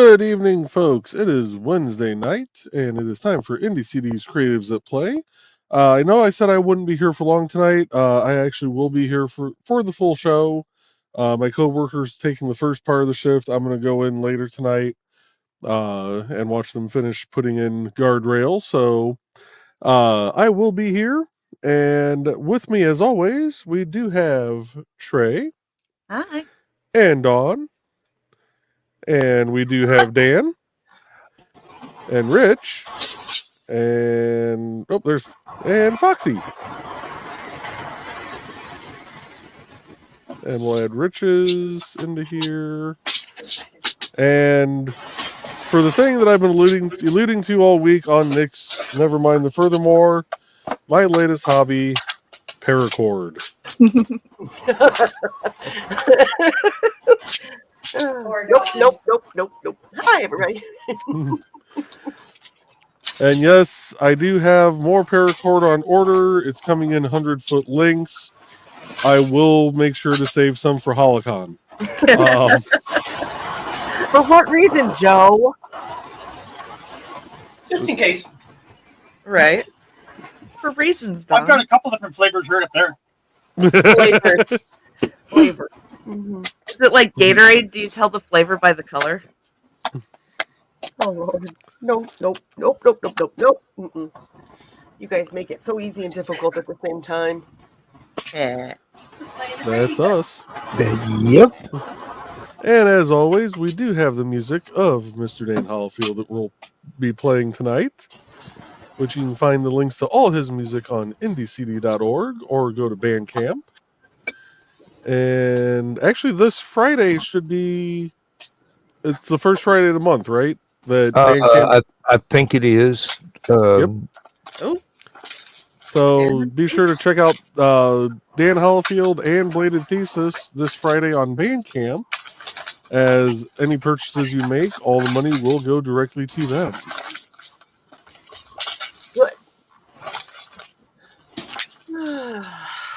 Good evening, folks. It is Wednesday night, and it is time for IndieCD's Creatives at Play. I know I said I wouldn't be here for long tonight. I actually will be here for the full show. My co-worker's taking the first part of the shift. I'm going to go in later tonight and watch them finish putting in guardrails. So I will be here. And with me, as always, we do have Trey. Hi. And Dawn. And we do have Dan. And Rich. And and Foxy. And we'll add Rich's into here. And for the thing that I've been alluding to all week on Nick's Nevermind the Furthermore, my latest hobby, paracord. Nope. Hi, everybody. And yes, I do have more paracord on order. It's coming in 100-foot links. I will make sure to save some for Holocon. For what reason, Joe? Just in case. Right. For reasons, though. I've got a couple different flavors right up there. Flavors. Mm-hmm. Is it like Gatorade? Do you tell the flavor by the color? Oh, Lord. Nope. Mm-mm. You guys make it so easy and difficult at the same time. Yeah. That's us. Yep. And as always, we do have the music of Mr. Dan Hollifield that we'll be playing tonight, which you can find the links to all his music on IndieCD.org or go to Bandcamp. And actually, this Friday should be... It's the first Friday of the month, right? I think it is. Yep. Oh. So be sure to check out Dan Hollifield and Bladed Thesis this Friday on Bandcamp. As any purchases you make, all the money will go directly to them. Good.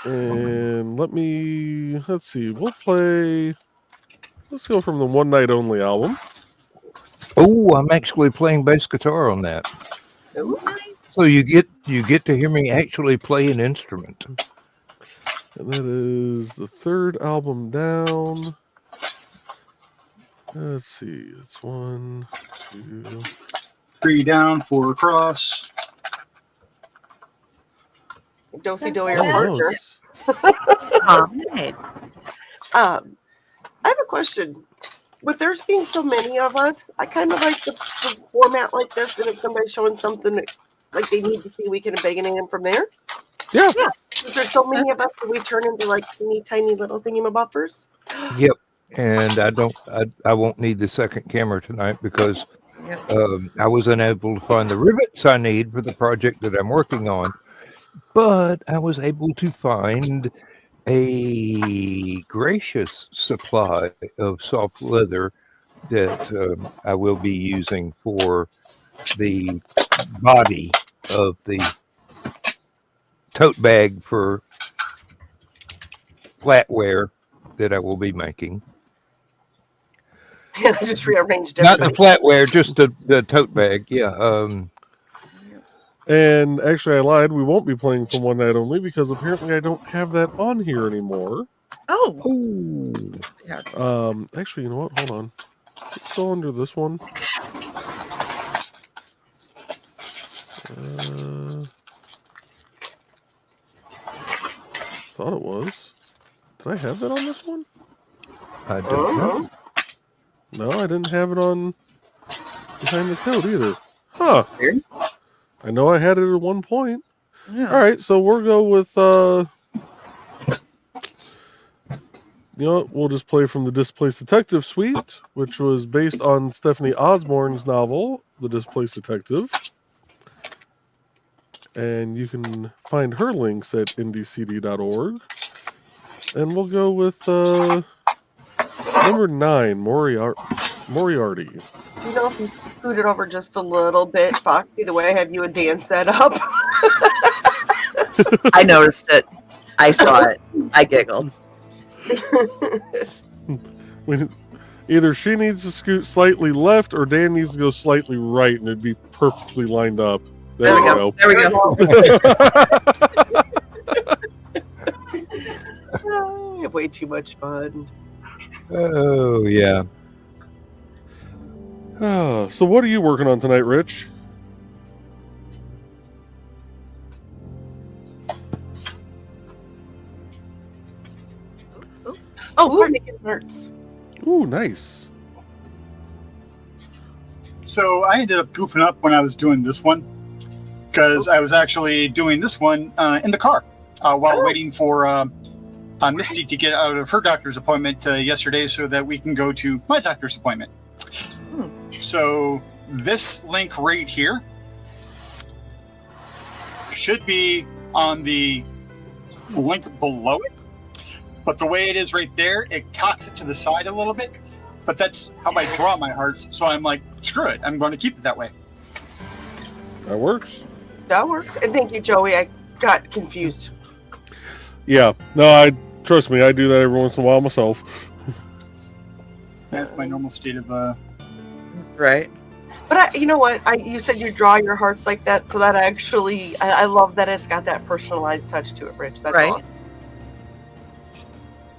And let's see, let's go from the One Night Only album. Oh, I'm actually playing bass guitar on that. Ooh. So you get to hear me actually play an instrument. And that is the third album down. Let's see, it's 1, 2... 3 down, 4 across. Do-si-do your partner. Right. I have a question. With there's being so many of us, I kind of like the format like this, and if somebody's showing something that, like they need to see, we can beg and aim from there. Yeah. Is there so many of us that we turn into like teeny tiny little thingamaboppers? Yep. And I won't need the second camera tonight because I was unable to find the rivets I need for the project that I'm working on. But I was able to find a gracious supply of soft leather that I will be using for the body of the tote bag for flatware that I will be making. I just rearranged Not everything. the flatware, just the tote bag. Yeah. And actually, I lied. We won't be playing from One Night Only because apparently I don't have that on here anymore. Oh. Ooh. Yeah. Actually, you know what? Hold on. It's still under this one. Thought it was. Did I have that on this one? I don't know. No, I didn't have it on behind the coat either. Huh. Weird. I know I had it at one point. Yeah. All right, so we'll go with, you know what, we'll just play from the Displaced Detective Suite, which was based on Stephanie Osborne's novel, The Displaced Detective. And you can find her links at IndieCD.org. And we'll go with number 9, Moriarty. You know, if you scoot it over just a little bit, Foxy, the way I have you and Dan set up. I noticed it. I saw it. I giggled. Either she needs to scoot slightly left or Dan needs to go slightly right, and it'd be perfectly lined up. There we go. There we go. I have way too much fun. Oh yeah. So what are you working on tonight, Rich? Oh, we're making hearts. Ooh, nice. So I ended up goofing up when I was doing this one because I was actually doing this one in the car while waiting for Misty to get out of her doctor's appointment yesterday so that we can go to my doctor's appointment. So this link right here should be on the link below it. But the way it is right there, it cocks it to the side a little bit. But that's how I draw my hearts. So I'm like, screw it. I'm going to keep it that way. That works. That works. And thank you, Joey. I got confused. Yeah. No, trust me, I do that every once in a while myself. That's my normal state of Right. But you know what? You said you draw your hearts like that, so that actually, I love that it's got that personalized touch to it, Rich. That's Right. awesome.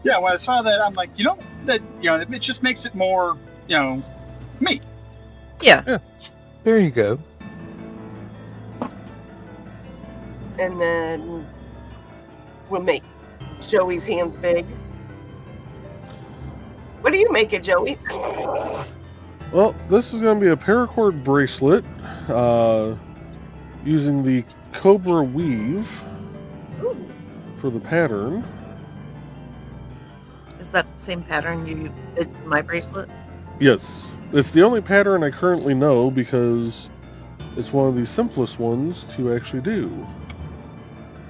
Yeah, when I saw that, I'm like, it just makes it more, me. Yeah. There you go. And then we'll make Joey's hands big. What do you make it, Joey? Well, this is going to be a paracord bracelet using the Cobra weave for the pattern. Is that the same pattern you did to my bracelet? Yes. It's the only pattern I currently know because it's one of the simplest ones to actually do.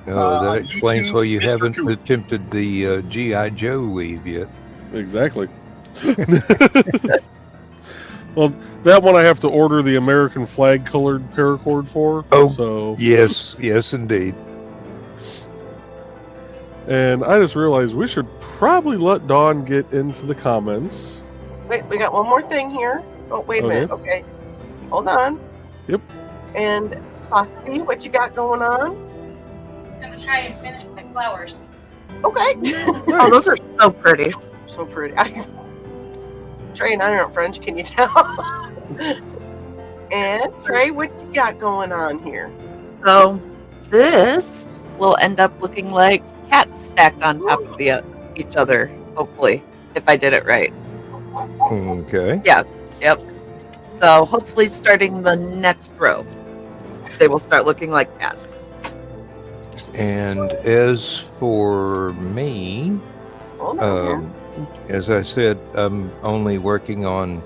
Oh, that explains YouTube, why you Mr. haven't Coop. attempted the G.I. Joe weave yet. Exactly. Well, that one I have to order the American flag colored paracord for. Oh, so yes, indeed. And I just realized we should probably let Dawn get into the comments. Wait, we got one more thing here. Oh, wait a minute. Okay. Hold on. Yep. And Foxy, what you got going on? I'm gonna try and finish my flowers. Okay. Oh, those are so pretty. So pretty. Trey and I aren't French, can you tell? And Trey, what you got going on here? So this will end up looking like cats stacked on top of each other, hopefully, if I did it right. Okay. Yep. So hopefully starting the next row, they will start looking like cats. And as for me, Hold on here. as I said, I'm only working on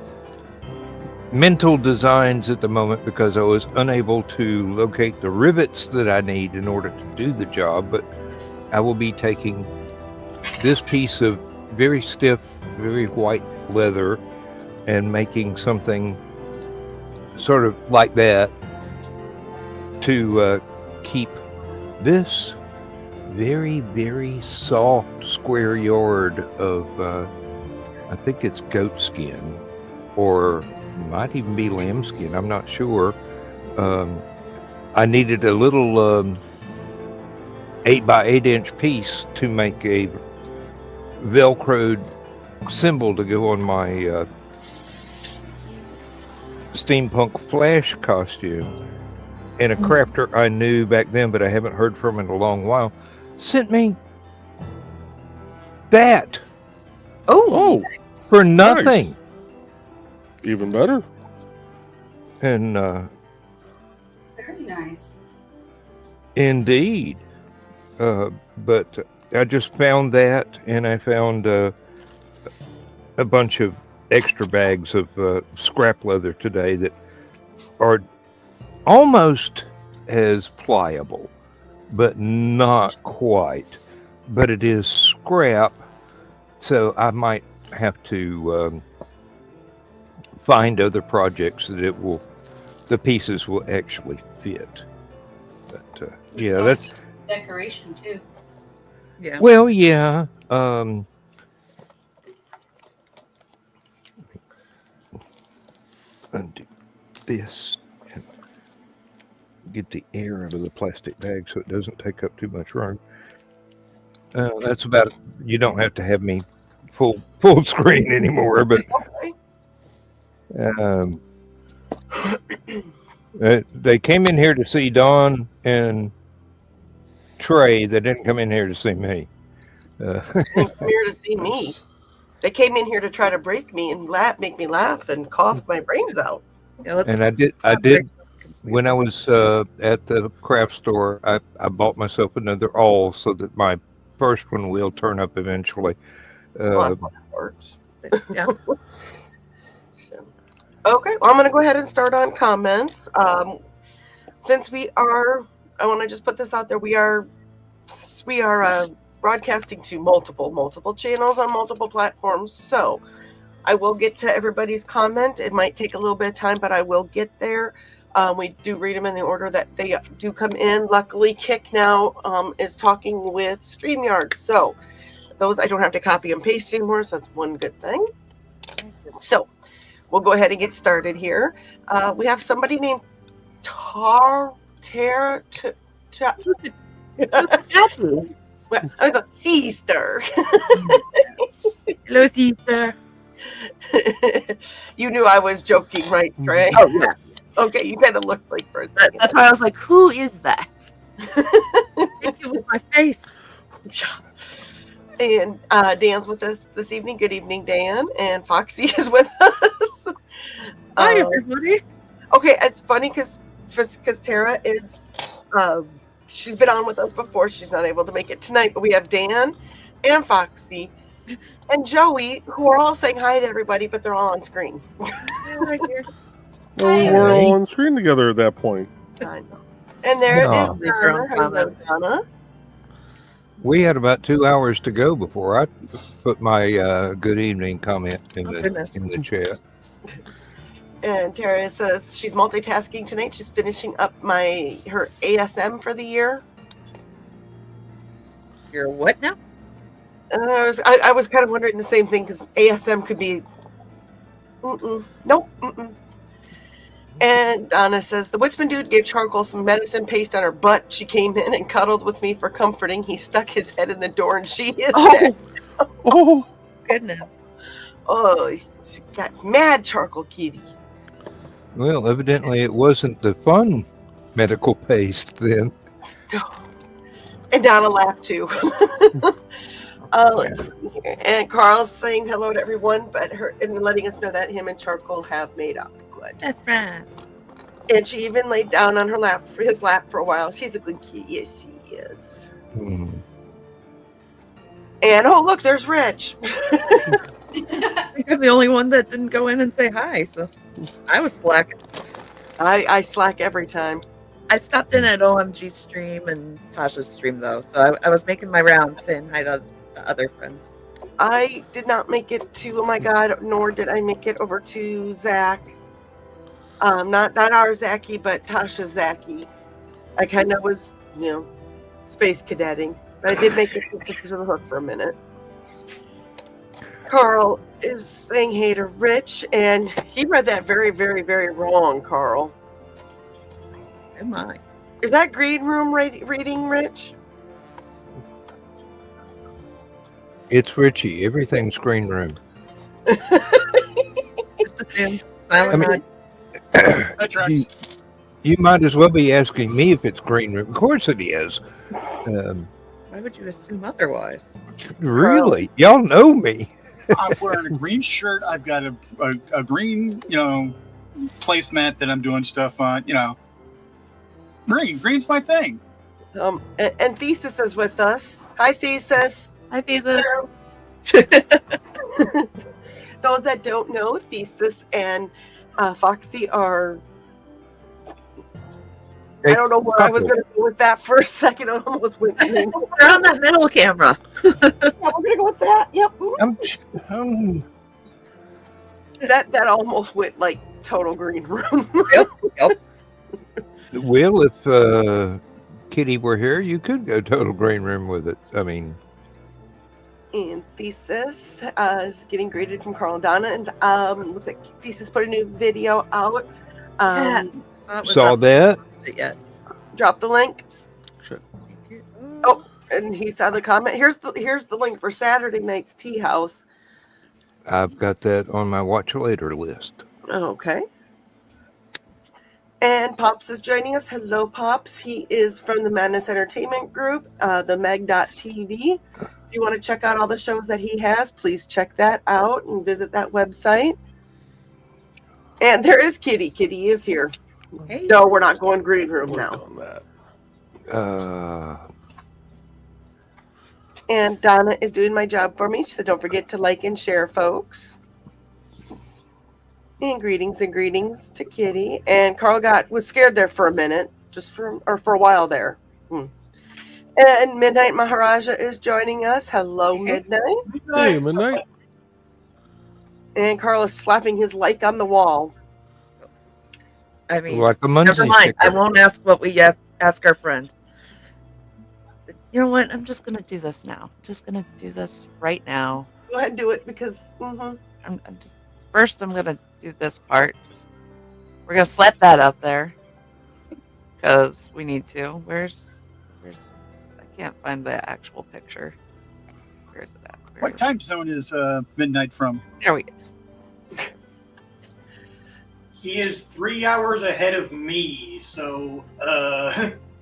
mental designs at the moment because I was unable to locate the rivets that I need in order to do the job. But I will be taking this piece of very stiff, very white leather and making something sort of like that to keep this very, very soft square yard of, I think it's goat skin, or might even be lamb skin, I'm not sure. I needed a little 8 by 8 inch piece to make a velcroed symbol to go on my steampunk Flash costume. And a crafter I knew back then, but I haven't heard from in a long while, sent me that Oh, for nothing. nice. Even better. And Very nice. indeed. But I just found that, and I found a bunch of extra bags of scrap leather today that are almost as pliable, but not quite. But it is scrap, so I might have to find other projects that the pieces will actually fit. But yeah, that's Decoration too. Yeah. well, yeah. this and get the air out of the plastic bag so it doesn't take up too much room. That's about it. You don't have to have me full screen anymore, but Okay. they came in here to see Dawn and Trey. They didn't come in here to see me. They came here to see me. They came in here to try to break me and make me laugh and cough my brains out. Yeah, And I did. When I was at the craft store, I bought myself another awl so that my first one will turn up eventually. Well, that's how that works. Yeah. Okay, well, I'm going to go ahead and start on comments. Since I want to just put this out there. We are broadcasting to multiple channels on multiple platforms. So I will get to everybody's comment. It might take a little bit of time, but I will get there. We do read them in the order that they do come in. Luckily, Kick now is talking with StreamYard. So those I don't have to copy and paste anymore. So that's one good thing. So we'll go ahead and get started here. We have somebody named Well, I go, sister. Hello, sister. You knew I was joking, right, Trey? Oh, yeah. Okay, you kind of looked like for a second. That's why I was like, who is that? Hit you with my face. And Dan's with us this evening. Good evening, Dan. And Foxy is with us. Hi, everybody. Okay, it's funny because Tara is... she's been on with us before. She's not able to make it tonight, but we have Dan and Foxy and Joey, who are all saying hi to everybody, but they're all on screen. Right here. Well, we weren't all on screen together at that point. I know. And there is Oh. Donna. Hello, Donna. We had about 2 hours to go before I put my good evening comment in the chat. And Tara says she's multitasking tonight. She's finishing up her ASM for the year. You're what now? I was kind of wondering the same thing because ASM could be. Nope. And Donna says the Woodsman dude gave Charcoal some medicine paste on her butt. She came in and cuddled with me for comforting. He stuck his head in the door and she is dead. Oh, Goodness. Oh, he's got mad Charcoal Kitty. Well, evidently it wasn't the fun medical paste then. And Donna laughed too. Let's see here. And Carl's saying hello to everyone, but and letting us know that him and Charcoal have made up. Good. That's right. And she even laid down on his lap for a while. She's a good kitty. Yes, she is. Hmm. And oh, look, there's Rich. I think I'm the only one that didn't go in and say hi, so I was slacking. I slack every time. I stopped in at OMG stream and Tasha's stream though, so I was making my rounds saying hi to the other friends. I did not make it to Oh My God, nor did I make it over to Zach. Not our Zachy, but Tasha's Zachy. I kind of was, space cadetting. But I did make it to Sisters of the Hook for a minute. Carl is saying hey to Rich, and he read that very, very, very wrong, Carl. Am I? Is that green room reading, Rich? It's Richie. Everything's green room. Just assume. Smiling I mean, nod. That tracks. You might as well be asking me if it's green room. Of course it is. Why would you assume otherwise? Really? Y'all know me. I'm wearing a green shirt. I've got a green, placemat that I'm doing stuff on. Green's my thing. And Thesis is with us. Hi, Thesis. Hi, Thesis. Those that don't know, Thesis and Foxy are... I don't know where I was going to go with that for a second. I almost went. They're on that middle camera. Yeah, we're going to go with that. Yep. That almost went like total green room. Yep. Well, if Kitty were here, you could go total green room with it. I mean... And Thesis is getting greeted from Carl and Donna. And looks like Thesis put a new video out. Yeah. So it was Saw up that. yet. Drop the link. Shit. Oh, and he saw the comment. Here's the link for Saturday night's tea house. I've got that on my watch later list. Okay. And Pops is joining us. Hello, Pops. He is from the Madness Entertainment Group, the Meg.tv. If you want to check out all the shows that he has, please check that out and visit that website. And there is Kitty. Kitty is here. Hey. No, we're not going green room Worked now. on that. And Donna is doing my job for me, so don't forget to like and share, folks. And greetings to Kitty. And Carl was scared there for a minute, for a while there. And Midnight Maharaja is joining us. Hello, Midnight. Hey, Midnight. And Carl is slapping his like on the wall. I mean, Like a Muncie never mind. I sticker. won't ask what we ask our friend. You know what? I'm just gonna do this now. Just gonna do this right now. Go ahead and do it because. I'm just first. I'm gonna do this part. We're gonna slap that up there because we need to. Where's? I can't find the actual picture. Where's it at? What time zone is midnight from? There we go. He is 3 hours ahead of me, so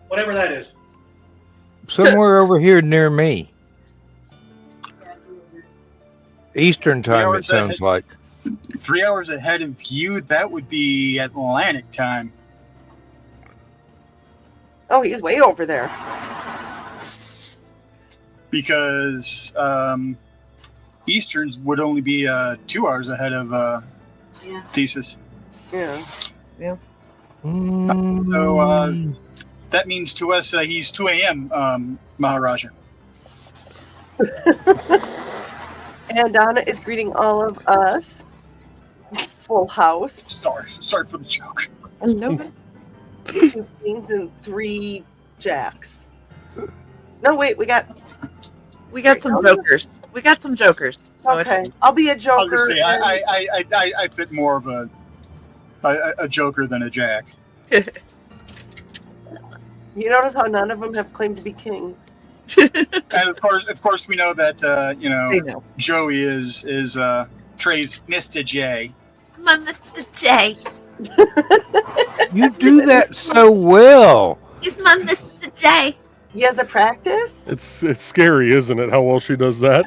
whatever that is. Somewhere over here near me. Eastern time, it hours sounds ahead. like. 3 hours ahead of you. That would be Atlantic time. Oh, he's way over there. Because Easterns would only be 2 hours ahead of Yeah. Thesis. Yeah. So that means to us he's 2 a.m. Maharaja. And Donna is greeting all of us. Full house. Sorry for the joke. Hello. 2 queens and 3 jacks. No, wait, we got some jokers. We got some jokers. So okay. I'll be a joker. I'll just say I fit more of a joker than a jack. You notice how none of them have claimed to be kings. And of course, we know that I know. Joey is Trey's Mr. J. My Mr. J. You do that so well. He's my Mr. J. He has a practice. It's scary, isn't it? How well she does that.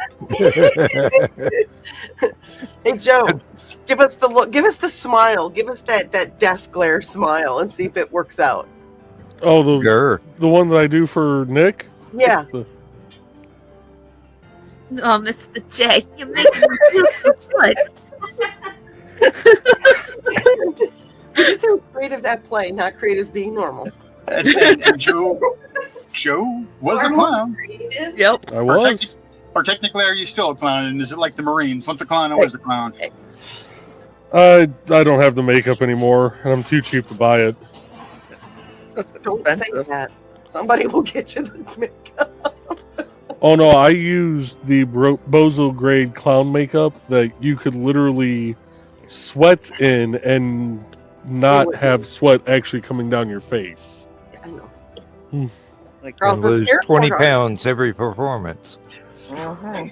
Hey Joe, give us the look. Give us the smile. Give us that death glare smile, and see if it works out. Oh, the Sure. one that I do for Nick. Yeah. Oh, Mr. J. You're making me feel so good. He's too creative at play, not creative as being normal. And Joe was a clown. Creative. Yep. I was. Or technically, are you still a clown? And is it like the Marines? Once a clown, always a clown. I don't have the makeup anymore, and I'm too cheap to buy it. Stuff's Don't say expensive. that. Somebody will get you the makeup. Oh no, I used the Bozo grade clown makeup that you could literally sweat in and not have sweat actually coming down your face. I know. Like, Girls And with lose airport 20 artists. pounds every performance. uh-huh.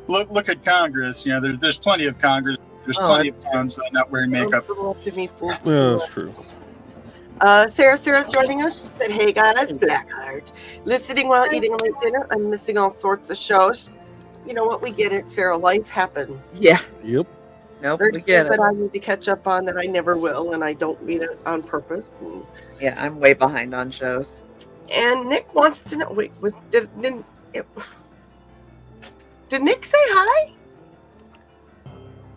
Look at Congress. You know, there's plenty of Congress. There's Oh, plenty of clowns not wearing makeup. Yeah, that's true. Sarah's joining us. She said, "Hey guys, Blackheart. Listening while eating a late dinner. I'm missing all sorts of shows. You know what? We get it, Sarah. Life happens. Yeah. Yep. Nope. There's We get things it. that I need to catch up on that I never will, and I don't mean it on purpose. Yeah, I'm way behind on shows. And Nick wants to know. Wait, did Nick say hi?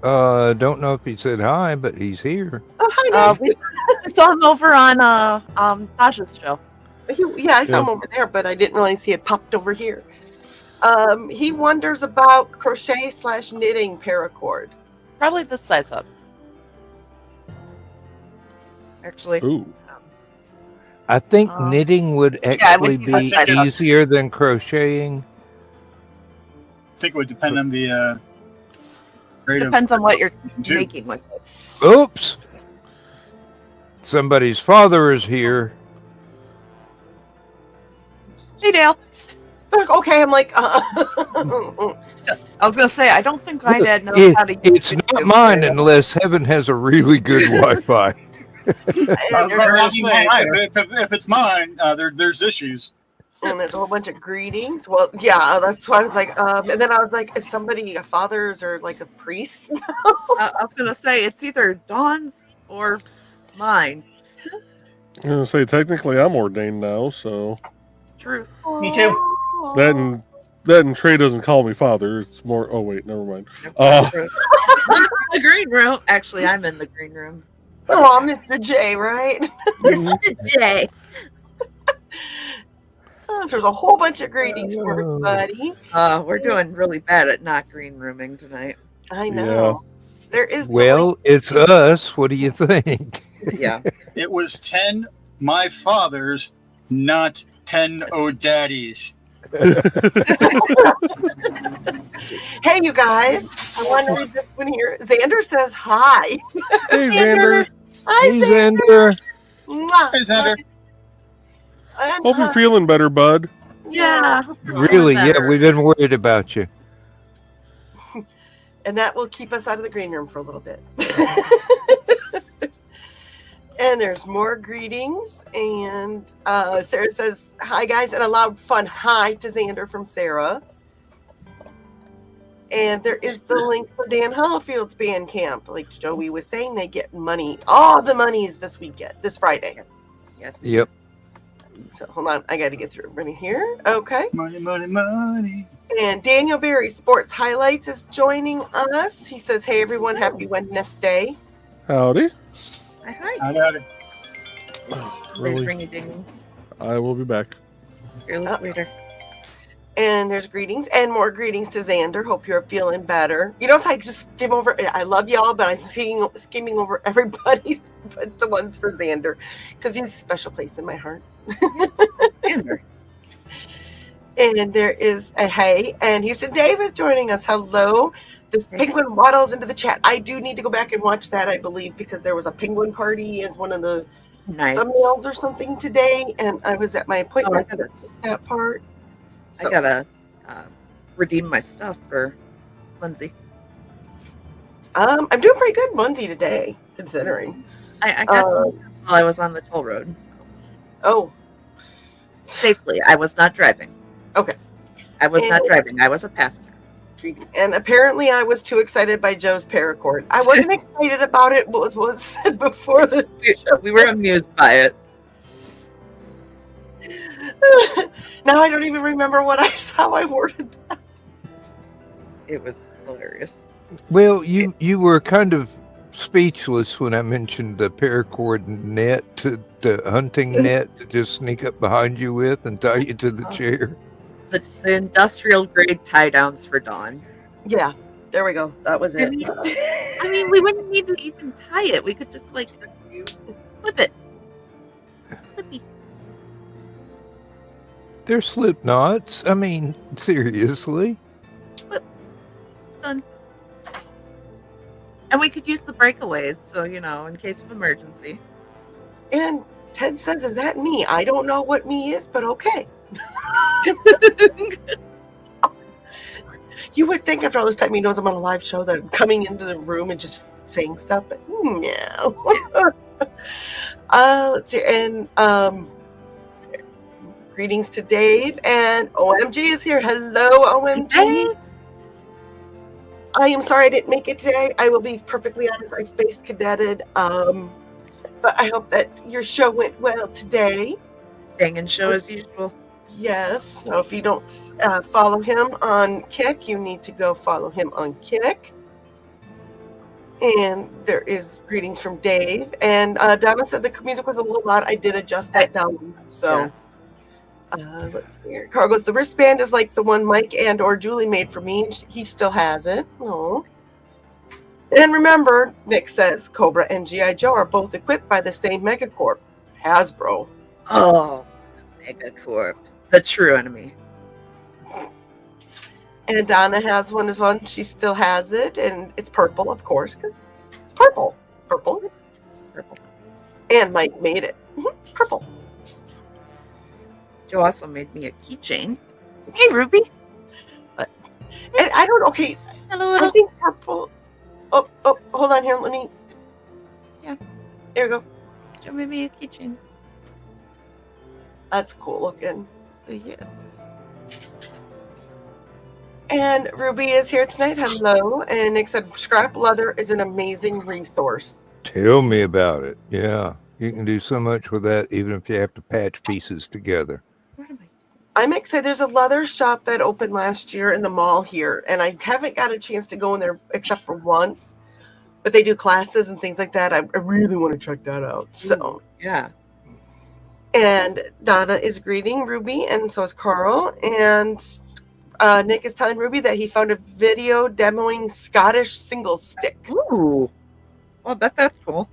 Don't know if he said hi, but he's here. Oh, hi, Nick. We saw him over on Tasha's show. I saw him over there, but I didn't realize he had popped over here. He wonders about crochet/knitting paracord. Probably this size up. Actually. Ooh. I think Um, knitting would yeah, it actually would be be less size. easier than crocheting. I think it would depend on the rate Depends on what you're too. making with it. Oops. somebody's father is here. Hey, Dale. Okay, I'm like, I was gonna say I don't think my dad knows It, how to use it's not YouTube. mine unless heaven has a really good Wi-Fi. I was and about there's, to say, if it's mine, there's issues. and there's a whole bunch of greetings. Well, yeah, that's why I was like, and then I was like, is somebody a father's or like a priest? I was gonna say it's either Dawn's or mine. I'm gonna say technically I'm ordained now, so Truth. Me too. that and Trey doesn't call me father. It's more. Oh wait, never mind. Truth. I'm in the green room. Actually, I'm in the green room. Oh, Mr. J, right? Mr. J. Oh, there's a whole bunch of greetings for everybody. We're doing really bad at not green rooming tonight. I know. There is Well, it's us. What do you think? Yeah. It was 10 my fathers, not 10 O'Daddies. Hey, you guys. I want to read this one here. Xander says hi. Hey, Xander. Hi, Hey, Xander. Mwah. Hey, Xander. And, Hope you're feeling better, bud. Yeah. Really? Yeah, we've been worried about you. and that will keep us out of the green room for a little bit. And there's more greetings. And Sarah says, hi, guys, and a loud, fun hi to Xander from Sarah. And there is the link for Dan Hollifield's band camp. Like Joey was saying, they get money. All the monies this weekend, this Friday. Yes. Yep. So hold on, I got to get through everybody here. Okay. Money, money, money. And Daniel Berry Sports Highlights is joining us. He says, hey, everyone, happy Wednesday. Howdy. Hi, hi. I got it. Really? Ringy ding. I will be back. Fearless leader. And there's greetings and more greetings to Xander. Hope you're feeling better. You know, so I just skim over. I love y'all, but I'm skimming over everybody's, but the ones for Xander, because he's a special place in my heart. Xander. And there is a hey, and Houston Dave is joining us. Hello. This penguin waddles into the chat. I do need to go back and watch that, I believe, because there was a penguin party as one of the Nice. thumbnails or something today, and I was at my appointment Oh, for that part. So, I gotta redeem my stuff for Lindsay. I'm doing pretty good Monday today, considering. I got some stuff while I was on the toll road. So. Oh, Safely. I was not driving. Okay. I was not driving. I was a passenger. and apparently I was too excited by Joe's paracord. I wasn't excited about it. What was said before the show. We were amused by it. Now I don't even remember how I worded that. It was hilarious. Well, you were kind of speechless when I mentioned the paracord net, the hunting net to just sneak up behind you with and tie you to the chair. The industrial grade tie downs for Dawn. Yeah, there we go. That was it. I mean, we wouldn't need to even tie it. We could just flip it. Flippy. They're slip knots. I mean, seriously. Done. And we could use the breakaways, so in case of emergency. And Ted says, "Is that me?" I don't know what me is, but okay. You would think after all this time he knows I'm on a live show that I'm coming into the room and just saying stuff, but no. Let's see, and greetings to Dave, and OMG is here. Hello, OMG. Hey. I am sorry I didn't make it today. I will be perfectly honest. I space cadetted, but I hope that your show went well today. Banging show as usual. Yes. So if you don't follow him on Kick, you need to go follow him on Kick. And there is greetings from Dave. And Donna said the music was a little loud. I did adjust that down. So let's see here. Carl goes, the wristband is like the one Mike and or Julie made for me. He still has it. Oh. And remember, Nick says, Cobra and G.I. Joe are both equipped by the same Megacorp, Hasbro. Oh, Megacorp. The true enemy. And Donna has one as well. She still has it. And it's purple, of course, because it's purple. Purple. And Mike made it. Purple. Joe also made me a keychain. Hey, Ruby. And I don't. Okay, Hello. I think purple. Oh, hold on here. Let me. Yeah. There we go. Joe made me a keychain. That's cool looking. So yes. And Ruby is here tonight. Hello. And Nick said scrap leather is an amazing resource. Tell me about it. Yeah, you can do so much with that, even if you have to patch pieces together. Where am I? I'm excited. There's a leather shop that opened last year in the mall here, and I haven't got a chance to go in there except for once. But they do classes and things like that. I really want to check that out. So Yeah. And Donna is greeting Ruby, and so is Carl. And Nick is telling Ruby that he found a video demoing Scottish single stick. Ooh. Well, that's cool.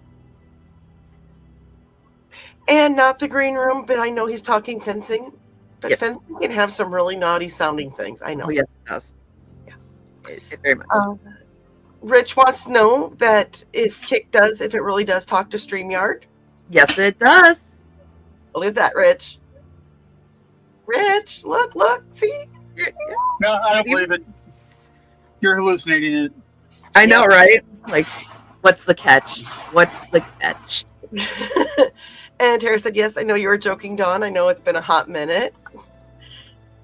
And not the green room, but I know he's talking fencing. But Yes. fencing can have some really naughty sounding things. I know. Oh, yes, it does. Yeah. It very much. Rich wants to know that if it really does talk to StreamYard. Yes, it does. Look at that, Rich. Rich, look, see? No, I don't believe it. You're hallucinating it. I know, right? Like, what's the catch? What's the catch? And Tara said, yes, I know you were joking, Dawn. I know it's been a hot minute.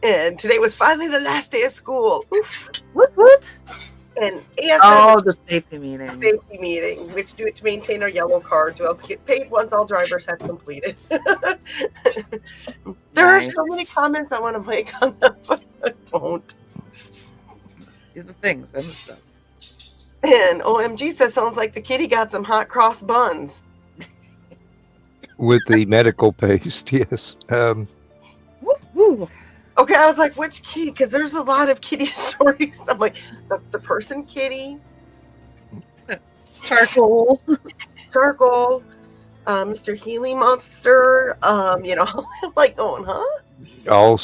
And today was finally the last day of school. Oof. What? And ASM Oh, the safety meeting. safety meeting. We have to do it to maintain our yellow cards. We also get paid once all drivers have completed. There are so many comments I want to make on that, but I won't. These are the things and the stuff. And OMG says, sounds like the kitty got some hot cross buns. With the medical paste, yes. Woo. Okay, I was like, which kitty? Because there's a lot of kitty stories. I'm like, the person kitty, Charcoal. Mr. Healy monster. I'm like going, huh? All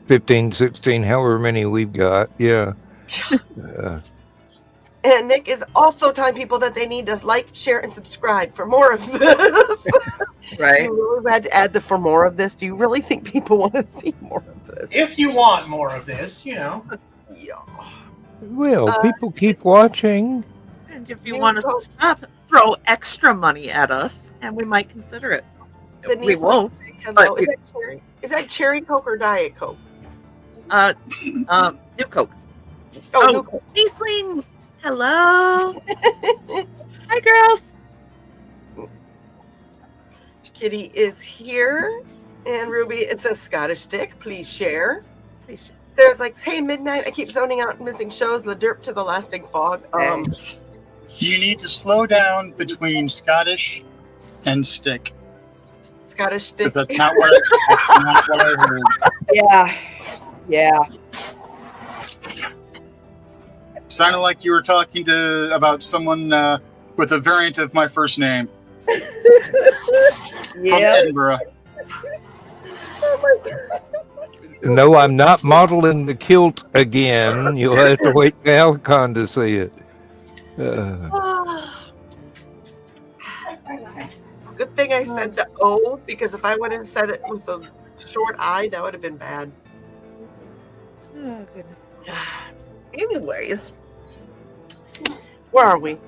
15, 16, however many we've got. Yeah. And Nick is also telling people that they need to like, share, and subscribe for more of this. Right. You really had to add the for more of this. Do you really think people want to see more of this? If you want more of this, Yeah. Well, people keep watching. And if you want us to stop, throw extra money at us, and we might consider it. We Denise won't. Hello. but- Is that cherry Coke or Diet Coke? New Coke. Oh, New Coke. Nieslings, hello. Hi, girls. Kitty is here. And Ruby, it says Scottish stick. Please share. Sarah's like, hey, midnight. I keep zoning out and missing shows. The derp to the lasting fog. You need to slow down between Scottish and stick. Scottish stick. Because that's not what I heard. Yeah. Sounded like you were talking about someone with a variant of my first name. From Edinburgh. Oh my God. No, I'm not modeling the kilt again. You'll have to wait for Alcon to see it. Good thing I said the O, because if I would have said it with a short I, that would have been bad. Oh, goodness. Anyways, where are we?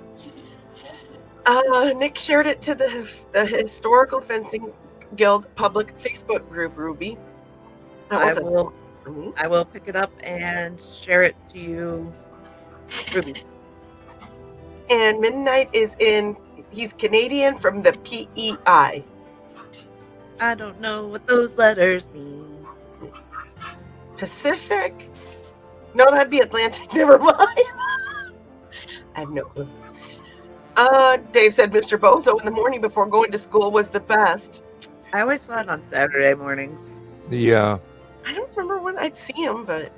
Nick shared it to the Historical Fencing Guild public Facebook group, Ruby. I will pick it up and share it to you, Ruby. And Midnight is he's Canadian from the PEI. I don't know what those letters mean. Pacific? No, that'd be Atlantic. Never mind. I have no clue. Dave said Mr. Bozo in the morning before going to school was the best. I always saw it on Saturday mornings. Yeah. I don't remember when I'd see him, but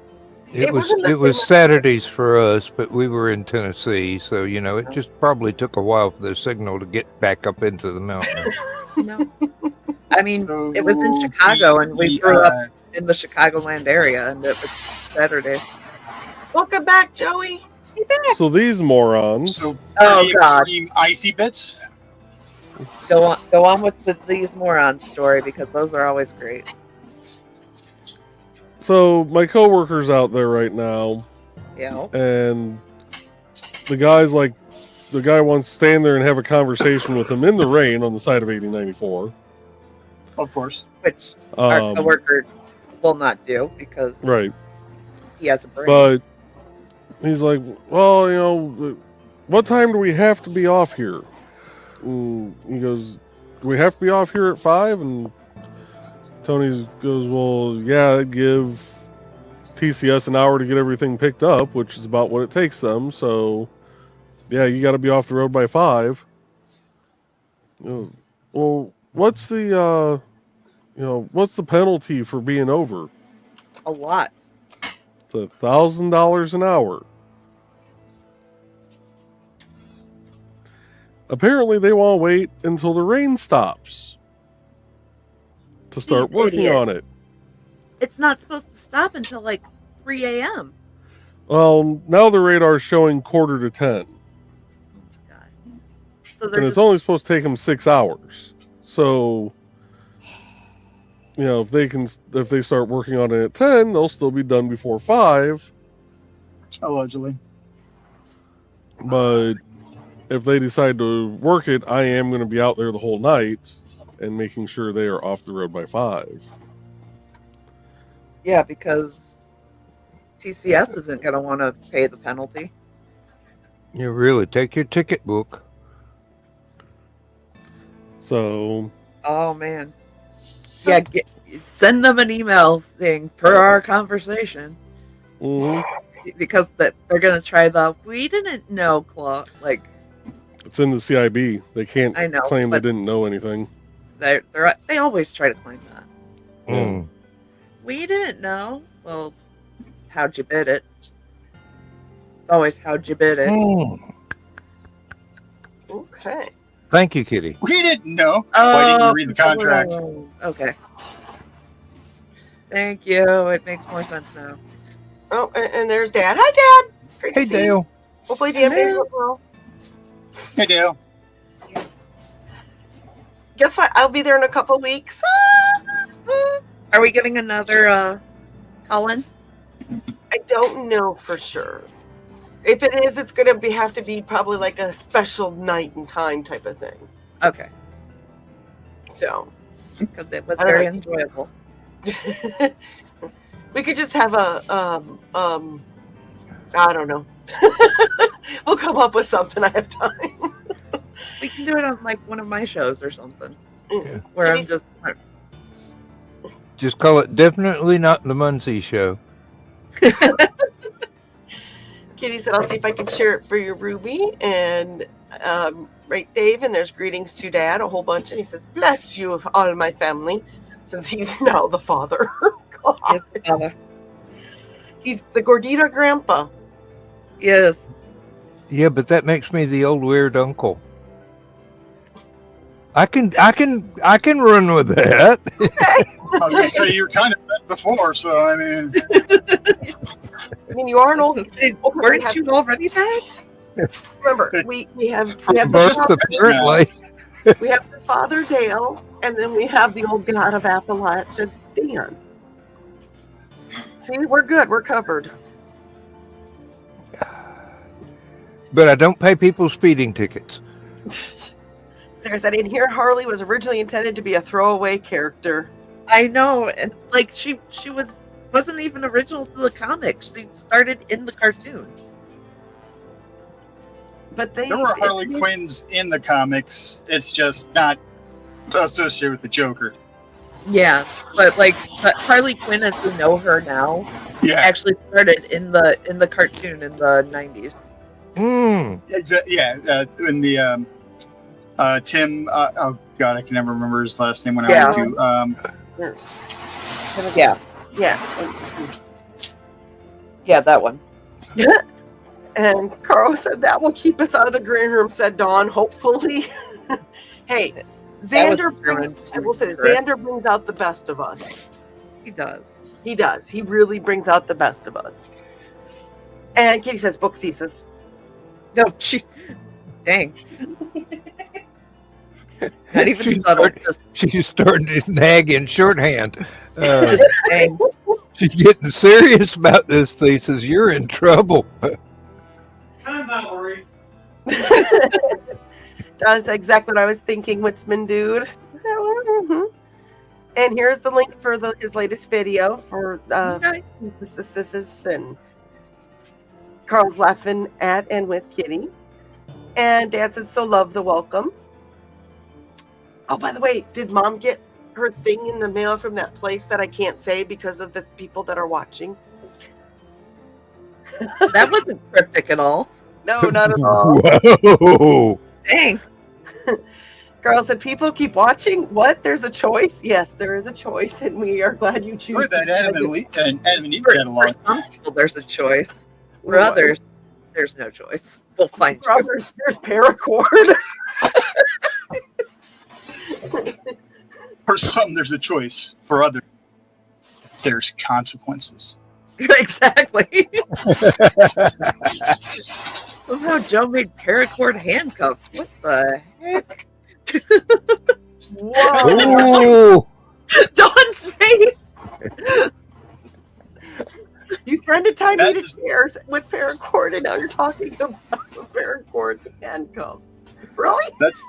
It wasn't the was same- Saturdays for us, but we were in Tennessee, so it just probably took a while for the signal to get back up into the mountains. No. I mean, So it was in Chicago, and we grew up in the Chicagoland area, and it was Saturday. welcome back, Joey. So these morons. So Oh, pretty God. extreme icy bits. Go on with these morons story because those are always great. So my coworker's out there right now, Yeah. and the guy wants to stand there and have a conversation with him in the rain on the side of 8094. Of course. Which our coworker will not do because Right. he has a brain. But he's like, well, what time do we have to be off here? And he goes, do we have to be off here at 5? And Tony goes, well, yeah, I'd give TCS an hour to get everything picked up, which is about what it takes them. So, yeah, you got to be off the road by 5. Well, what's the penalty for being over? A lot. It's $1,000 an hour. Apparently, they want to wait until the rain stops to start working on it. It's not supposed to stop until like 3 a.m. Well, now the radar's showing 9:45. God. So they're And it's just only supposed to take them 6 hours. So, if they start working on it at 10, they'll still be done before 5. Allegedly. But if they decide to work it, I am going to be out there the whole night and making sure they are off the road by 5. Yeah, because TCS isn't going to want to pay the penalty. You really take your ticket book. So, Oh man. Yeah, send them an email saying per our conversation because they're going to try we didn't know clause. Like, it's in the CIB. They can't I know, claim they but didn't know anything. they always try to claim that. Mm. We didn't know. Well, how'd you bid it? It's always how'd you bid it. Mm. Okay. Thank you, Kitty. We didn't know. Why didn't you read the contract? Okay. Thank you. It makes more sense now. Oh, and there's Dad. Hi, Dad. Great Hey, to see you. Dale. Hopefully, Dan is well. Hey, Dale. Guess what? I'll be there in a couple weeks. Are we getting another Colin? I don't know for sure. If it is, it's going to have to be probably like a special night and time type of thing. Okay. So, Because it was I don't very know. enjoyable. we could just have a I don't know. We'll come up with something. I have time. We can do it on like one of my shows or something. Yeah. Where I'm Kitty- just Just call it definitely not the Muncie Show. Kitty said, I'll see if I can share it for you, Ruby. And right, Dave, and there's greetings to Dad, a whole bunch. And he says, bless you, all my family, since he's now the father. God. yes, Father. He's the Gordita grandpa. Yes. Yeah, but that makes me the old weird uncle. I can run with that. I was going to say you were kind of that before, so I mean. I mean, you are an old. Weren't you already dead? Remember, we have Birth, apparently. we have the Father Dale, and then we have the old God of Appalachia, Dan. See, we're good. We're covered. But I don't pay people speeding tickets. Sarah said, in here, Harley was originally intended to be a throwaway character. I know, and like she wasn't even original to the comic. She started in the cartoon. But they There were Harley Quinns in the comics. It's just not associated with the Joker. Yeah, but Harley Quinn, as we know her now, Yeah, actually started in the cartoon in the 90s. Hmm. yeah. In the Tim. Oh God, I can never remember his last name when Yeah. I went to. Yeah, yeah. that one. And Carl said that will keep us out of the green room, said Dawn, hopefully. Hey, Xander brings, I will say, Xander brings out the best of us. He does. He does. He really brings out the best of us. And Kitty says book thesis. No, jeez. Dang. Not even subtle. She's starting to nag in shorthand. Just saying. She's getting serious about this. They says you're in trouble. Hi, Mallory. That's exactly what I was thinking, Witzman dude. Mhm. And here's the link for his latest video for this and Carl's laughing at and with Kitty. And Dad said, so love the welcomes. Oh, by the way, did Mom get her thing in the mail from that place that I can't say because of the people that are watching? That wasn't cryptic at all. No, not at all. Whoa. Dang. Girl said, people keep watching. What? There's a choice? Yes, there is a choice, and we are glad you choose. Or that Adam and Eve For catalog. some people, there's a choice. For others, there's no choice. We'll find For others, there's paracord. For some, there's a choice. For others, there's consequences. Exactly. Somehow Joe made paracord handcuffs. What the heck? Whoa! Oh, Dawn's face. You threatened to tie me to That is- chairs with paracord, and now you're talking about the paracord handcuffs. Really? That's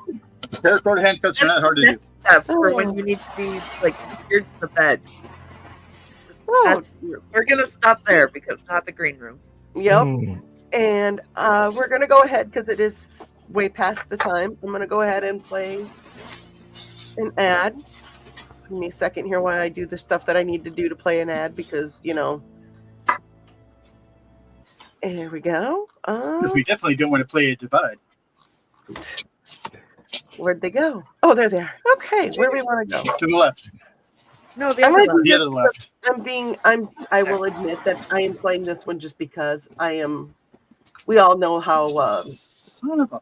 paracord handcuffs are not hard to do. Step for when you need to be like secured to the bed. Oh, That's, we're gonna stop there because not the green room. yep. Hmm. And we're going to go ahead because it is way past the time. I'm going to go ahead and play an ad. So give me a second here while I do the stuff that I need to do to play an ad because, you know. And here we go. Because we definitely don't want to play a divide. Where'd they go? Oh, they're there. Okay, where do we want to go? To the left. No, the I'm other gonna one. The other left. I will admit that I am playing this one just because we all know how Son of a.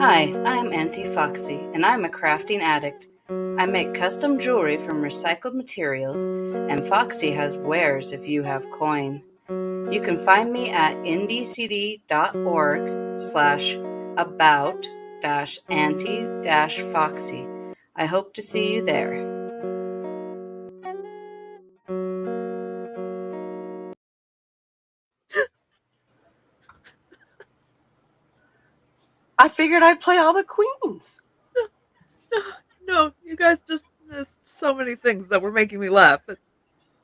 Hi, I'm Auntie Foxy, and I'm a crafting addict. I make custom jewelry from recycled materials, and Foxy has wares if you have coin. You can find me at indiecd.org/about-auntie-foxy. I hope to see you there. I figured I'd play all the queens. No, you guys just missed so many things that were making me laugh.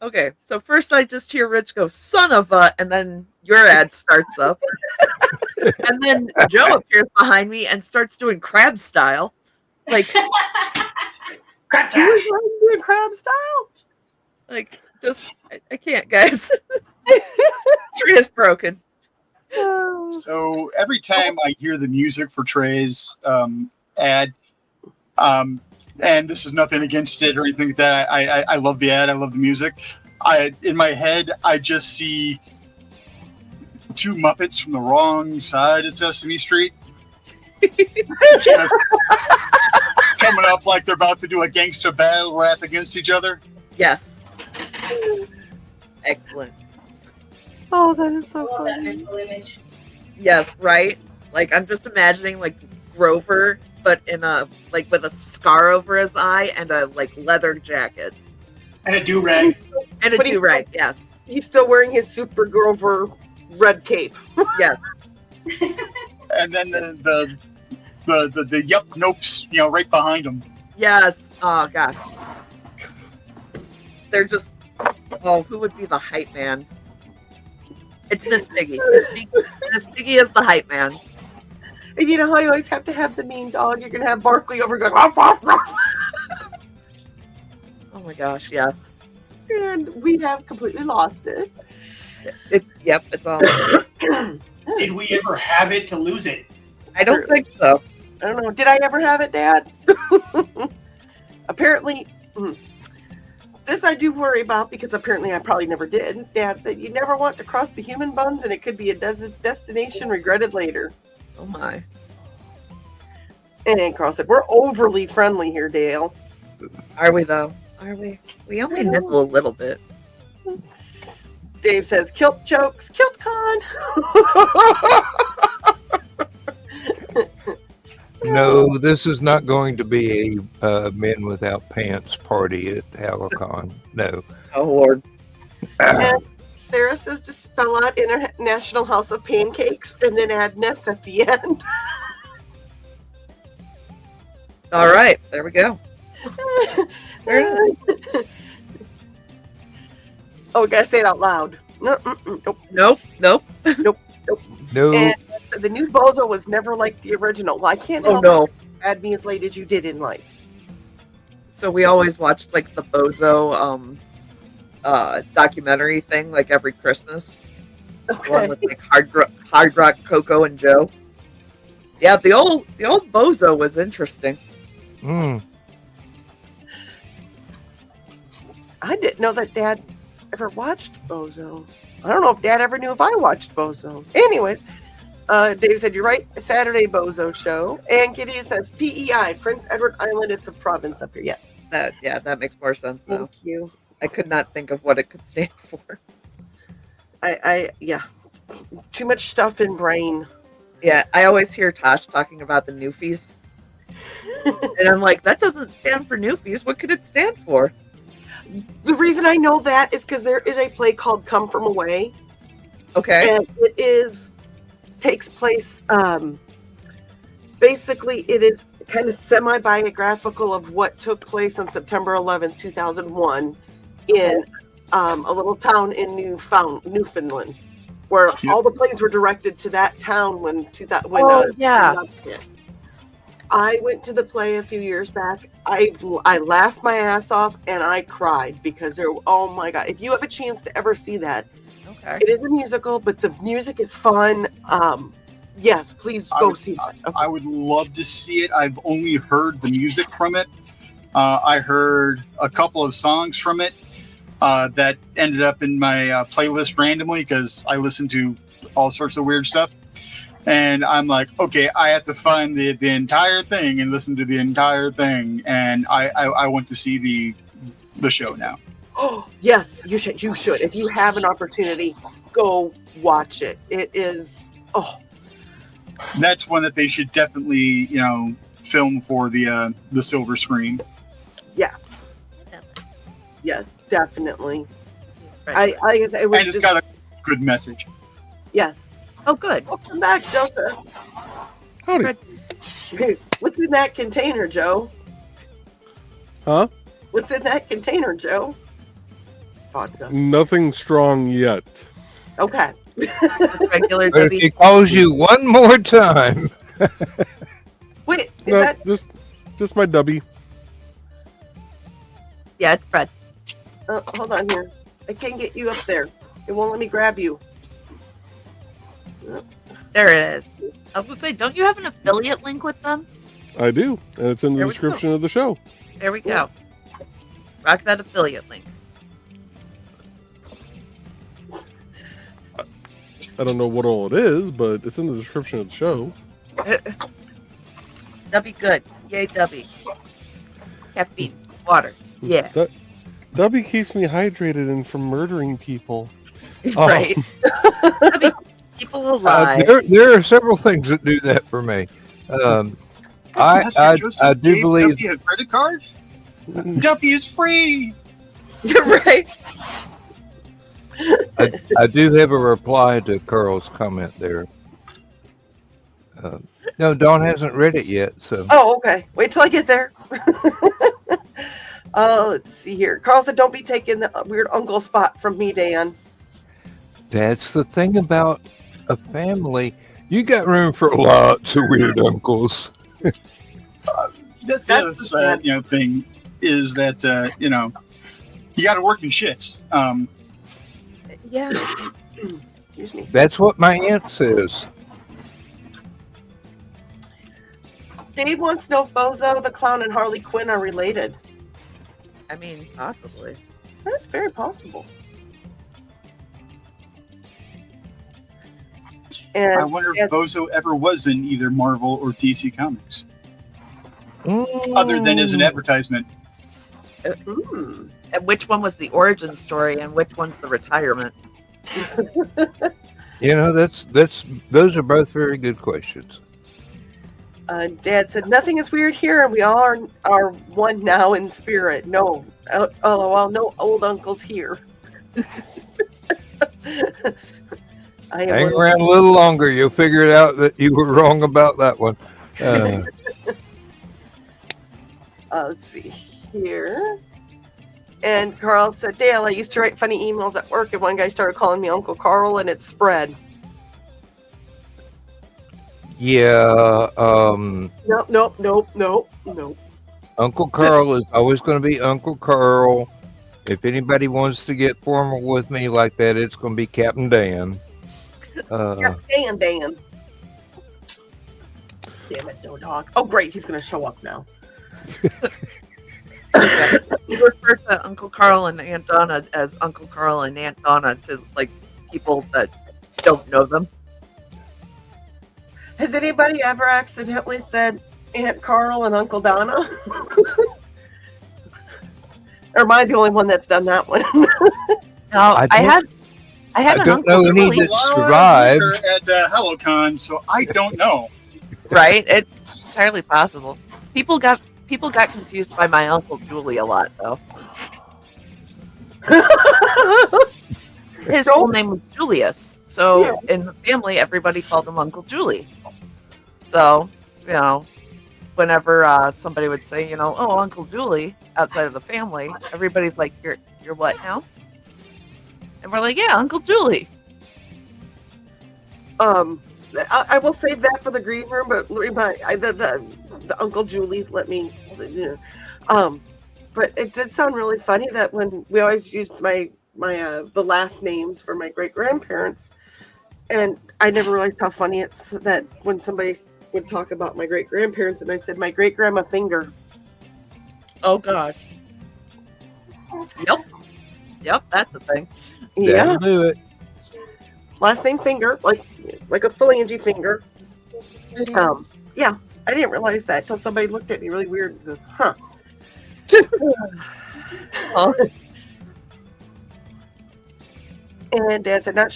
Okay, so first I just hear Rich go, son of a, and then your ad starts up. And then Joe appears behind me and starts doing crab style. Like, Crab He was Dash. doing crab style. Like, just I can't, guys. Tree is broken. So every time I hear the music for Trey's ad, and this is nothing against it or anything like that. I love the ad. I love the music. In my head, I just see two Muppets from the wrong side of Sesame Street. Just coming up like they're about to do a gangster battle rap against each other. Yes. Excellent. Oh, that is so I love that funny. mental image. Yes, right? Like, I'm just imagining, like, Grover, but in a, like, with a scar over his eye and a, like, leather jacket. And a do-rag. And a But he's- do-rag, yes. He's still wearing his Super Grover red cape. Yes. And then the yup nopes, right behind him. Yes. Oh, gosh. They're just, oh, who would be the hype man? It's Miss Piggy. Miss Piggy is the hype man. And you know how you always have to have the mean dog? You're going to have Barkley over going, ruff, ruff, ruff. Oh my gosh, yes. And we have completely lost it. It's all. Did we ever have it to lose it? I don't think so. I don't know. Did I ever have it, Dad? Apparently, this I do worry about because apparently I probably never did. Dad said you never want to cross the human buns and it could be a destination regretted later. Oh my. And Carl said, we're overly friendly here, Dale. Are we though? Are we? We only nibble a little bit. Dave says, kilt jokes, kilt con. No, this is not going to be a men without pants party at Halicon. No. Oh Lord. And Sarah says to spell out International House of Pancakes and then add Ness at the end. All right, there we go. Oh, gotta say it out loud. Nope. Nope. No. And the new Bozo was never like the original. Well, I can't Oh help no. it. Add me as late as you did in life. So we always watched like the Bozo documentary thing like every Christmas. Okay. Along with like Hard Rock Coco and Joe. Yeah, the old Bozo was interesting. Mm. I didn't know that Dad ever watched Bozo. I don't know if Dad ever knew if I watched Bozo. Anyways, Dave said, you're right, Saturday Bozo show. And Kitty says, PEI, Prince Edward Island, it's a province up here. Yes. That makes more sense now. Thank you. I could not think of what it could stand for. Yeah. Too much stuff in brain. Yeah, I always hear Tosh talking about the Newfies. And I'm like, that doesn't stand for Newfies. What could it stand for? The reason I know that is because there is a play called Come From Away. Okay. And it takes place, basically it is kind of semi-biographical of what took place on September 11th, 2001 in a little town in Newfoundland, where all the planes were directed to that town when yeah. I went to the play a few years back. I laughed my ass off and I cried because oh my God, if you have a chance to ever see that, Okay. it is a musical, but the music is fun. Yes, please go see that. Okay. I would love to see it. I've only heard the music from it. I heard a couple of songs from it that ended up in my playlist randomly because I listen to all sorts of weird stuff. And I'm like, okay, I have to find the entire thing and listen to the entire thing. And I want to see the show now. Oh, yes, you should. You should. If you have an opportunity, go watch it. It is. Oh, That's one that they should definitely, film for the silver screen. yeah. Yes, definitely. Right. I guess it was. And it's got a good message. Yes. Oh, good. Welcome back, Joseph. Howdy. Hey, what's in that container, Joe? Huh? What's in that container, Joe? Vodka. Nothing strong yet. Okay. Regular But if Dubby. he calls you one more time, Wait, is No, that just my Dubby. Yeah, it's Fred. Hold on here. I can't get you up there. It won't let me grab you. There it is. I was gonna say, don't you have an affiliate link with them? I do, and it's in the There we description of the show. There we go. Rock that affiliate link. I don't know what all it is, but it's in the description of the show. Dubby good. Yay, Dubby. Caffeine. Water. Yeah. Dubby keeps me hydrated and from murdering people. Right. Dubby, people alive. There are several things that do that for me. I do believe Dubby a credit card. Dubby is free. Right. I do have a reply to Carl's comment there. No, Dawn hasn't read it yet, so. Oh, okay. Wait till I get there. Let's see here. Carl said, "Don't be taking the weird uncle spot from me, Dan." That's the thing about a family. You got room for lots of weird uncles. That's the other sad, thing is that you got to work in shifts. Yeah. Excuse me. That's what my aunt says. Dave wants to know if Bozo the Clown and Harley Quinn are related. I mean, possibly. That's very possible. And I wonder if Bozo ever was in either Marvel or DC Comics, other than as an advertisement. And which one was the origin story, and which one's the retirement? Those are both very good questions. Dad said, "Nothing is weird here, and we all are one now in spirit. No, well, no old uncles here." Hang around a little longer. You'll figure it out that you were wrong about that one. Let's see here. And Carl said, "Dale, I used to write funny emails at work, and one guy started calling me Uncle Carl, and it spread." Yeah. Nope. Uncle Carl is always going to be Uncle Carl. If anybody wants to get formal with me like that, it's going to be Captain Dan. Captain Dan. Damn it, no dog. Oh, great. He's going to show up now. You refer to Uncle Carl and Aunt Donna as Uncle Carl and Aunt Donna to people that don't know them. Has anybody ever accidentally said Aunt Carl and Uncle Donna? Or am I the only one that's done that one? No, I had an don't uncle know any Julie. that survived. At HelloCon, so I don't know. Right? It's entirely possible. People got confused by my Uncle Julie a lot, though. His full name was Julius. So in the family, everybody called him Uncle Julie. So, whenever somebody would say, "Oh, Uncle Julie," outside of the family, everybody's like, "You're what now?" And we're like, "Yeah, Uncle Julie." I will save that for the green room, but the Uncle Julie let me. But it did sound really funny that when we always used my the last names for my great grandparents, and I never realized how funny it's that when somebody would talk about my great grandparents, and I said my great grandma Finger. Oh gosh. Yep, that's the thing. Yeah. That'll do it. Last name Finger, like a phalange finger. Yeah, I didn't realize that until somebody looked at me really weird and goes, "Huh." And Dad said, not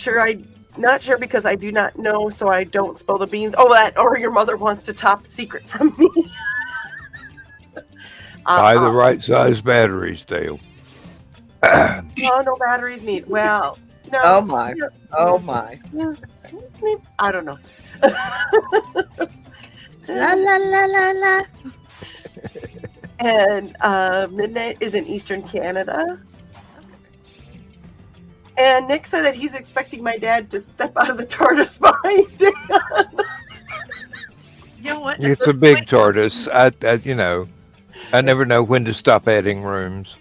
sure because I do not know, so I don't spill the beans. Oh, or your mother wants to top secret from me. Buy the right size batteries, Dale. No batteries need. Well, no. Oh my. Oh my. Yeah, I don't know. La la la la la. And midnight is in Eastern Canada. And Nick said that he's expecting my dad to step out of the TARDIS behind him. You know what? It's a big TARDIS. I never know when to stop adding rooms.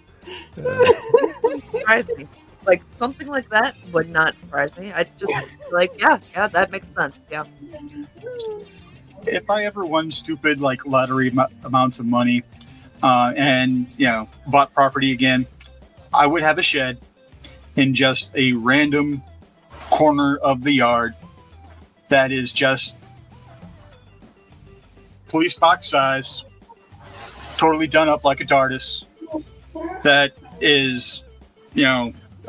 Surprise me. Like something like that would not surprise me. I'd just be like, yeah, that makes sense. Yeah. If I ever won stupid like lottery amounts of money, and bought property again, I would have a shed in just a random corner of the yard that is just police box size, totally done up like a TARDIS. That is,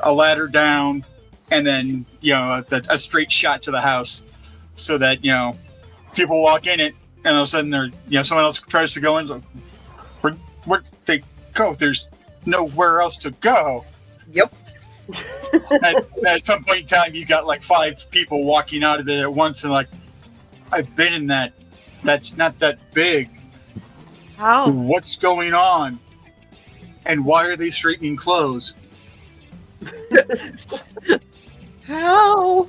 a ladder down, and then a straight shot to the house, so that people walk in it, and all of a sudden someone else tries to go in. Where they go? There's nowhere else to go. Yep. At some point in time, you got like 5 people walking out of it at once, and like, I've been in that. That's not that big. How? What's going on? And why are they straightening clothes? How?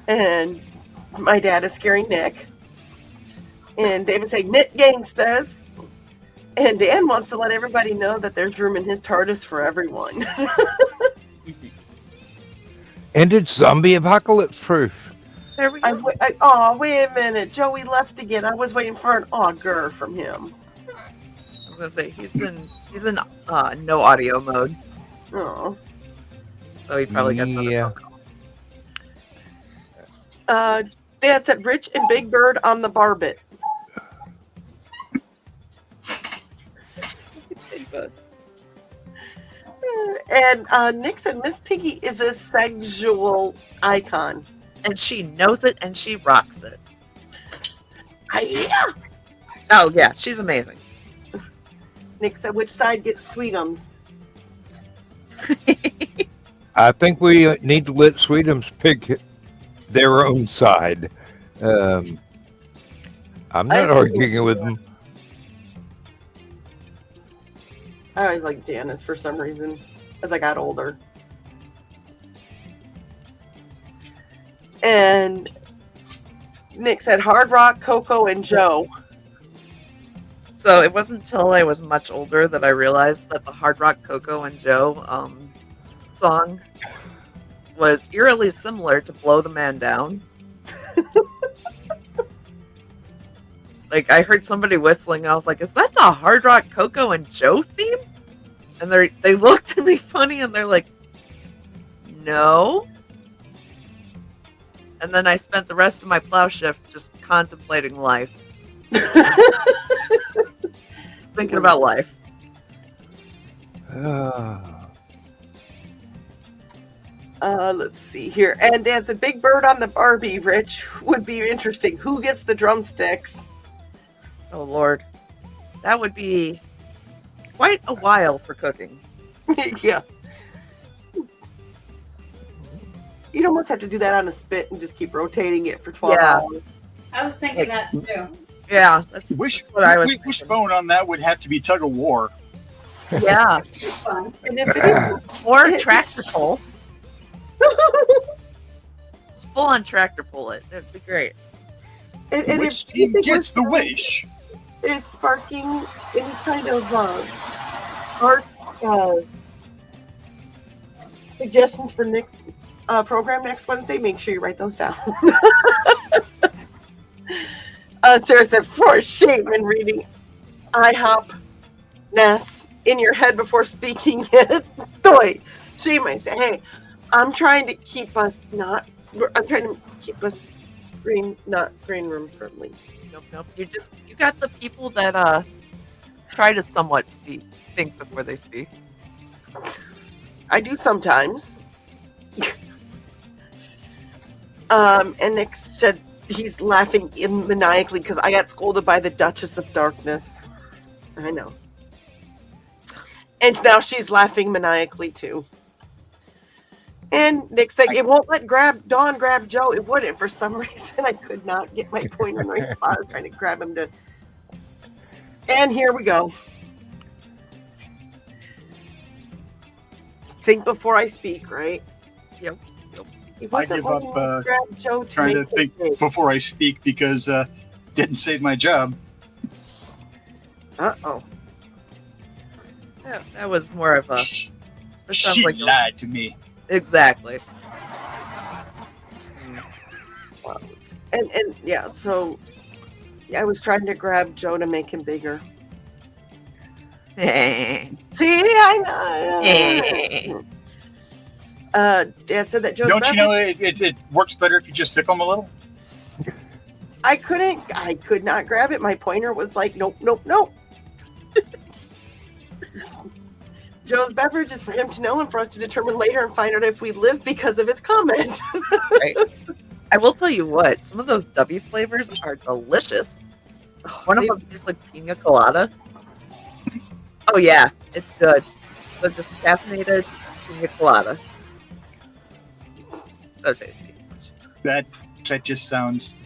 And my dad is scaring Nick. And David saying, "Nick gangstas." And Dan wants to let everybody know that there's room in his TARDIS for everyone. And it's zombie apocalypse proof. There we go. Oh, wait a minute. Joey left again. I was waiting for an augur from him. I was gonna say he's in no audio mode, Oh. so he probably got another Yeah. Dad said Rich and Big Bird on the barbet. And Nick said Miss Piggy is a sexual icon. and she knows it and she rocks it. Yeah. Oh yeah, she's amazing. Nick said, which side gets Sweetums? I think we need to let Sweetums pick their own side. I'm not arguing with them. I always liked Janice for some reason as I got older. And Nick said Hard Rock, Coco, and Joe. So it wasn't until I was much older that I realized that the Hard Rock Coco and Joe song was eerily similar to Blow the Man Down. Like, I heard somebody whistling, and I was like, is that the Hard Rock Coco and Joe theme? And they looked at me funny, and they're like, no. And then I spent the rest of my plow shift just contemplating life. Just thinking about life. Let's see here. And Dad's a Big Bird on the Barbie, Rich. Would be interesting. Who gets the drumsticks? Oh, Lord. That would be quite a while for cooking. Yeah. You'd almost have to do that on a spit and just keep rotating it for 12 hours. I was thinking that too. Yeah, that's what I was Wishbone on that would have to be tug of war. Yeah. It's fun. And if it Or tractor pull. Just full on tractor pull it. That'd be great. and Which if team anything gets the was- wish? is sparking any kind of art suggestions for next program next Wednesday, make sure you write those down. Sarah said, for shame in reading IHOP Ness in your head before speaking it. Doy, shame, I say. Hey, I'm trying to keep us green, not green room friendly. Nope. You got the people that try to somewhat think before they speak. I do sometimes. And Nick said he's laughing maniacally because I got scolded by the Duchess of Darkness. I know. And now she's laughing maniacally too. And Nick said, it won't let Dawn grab Joe. It wouldn't. For some reason, I could not get my pointer in the right spot. I was trying to grab him to... And here we go. Think before I speak, right? Yep. It I wasn't give letting up me grab Joe to trying to make the think cake. before I speak because didn't save my job. Uh-oh. That was more of a. This sounds She like lied to me. Exactly. And yeah, so I was trying to grab Joe to make him bigger. See, I know. Dad said that Joe's Don't you know it works better if you just tickle him a little? I could not grab it. My pointer was like, nope, nope, nope. Joe's beverage is for him to know and for us to determine later and find out if we live because of his comment. Right. I will tell you what, some of those Dubby flavors are delicious. One of them tastes like pina colada. Oh yeah, it's good. So just caffeinated pina colada. So tasty. That just sounds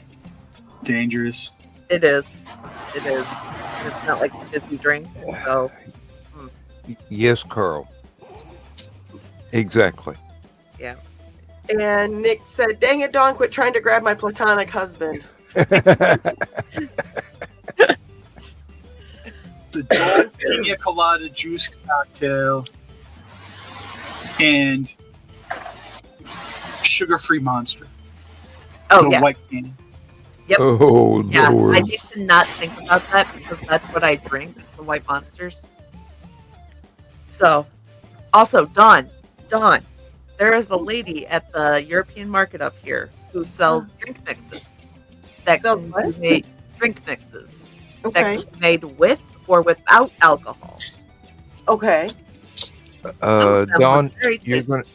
dangerous. It is. It is. It's not like a fizzy drink, so. Yes, Carl. Exactly. Yeah. And Nick said, dang it, Dawn, quit trying to grab my platonic husband. The Joel pina colada juice cocktail and sugar-free Monster. Oh, The yeah. white candy. Yep. Oh, Yeah, Lord. I need to not think about that because that's what I drink, the white monsters. So, also, Dawn, there is a lady at the European market up here who sells drink mixes that Sells can what? be made, drink mixes Okay. that can be made with or without alcohol. Okay. Some of them are Dawn, very you're tasty. going to...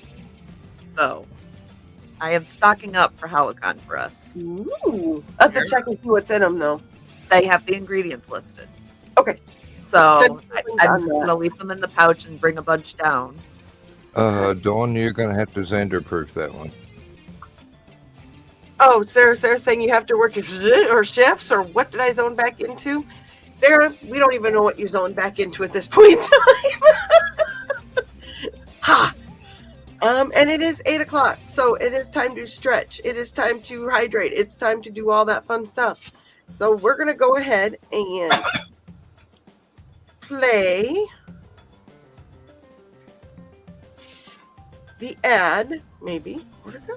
So, I am stocking up for Halicon for us. Ooh. I have to check and see what's in them, though. They have the ingredients listed. Okay. So, Send me I'm on just that. going to leave them in the pouch and bring a bunch down. Dawn, you're going to have to Xander-proof that one. Oh, Sarah's saying you have to work or shifts, or what did I zone back into? Sarah, we don't even know what you zoned back into at this point in time. Ha! And it is 8 o'clock, so it is time to stretch. It is time to hydrate. It's time to do all that fun stuff. So we're going to go ahead and play the ad, maybe. Where'd it go?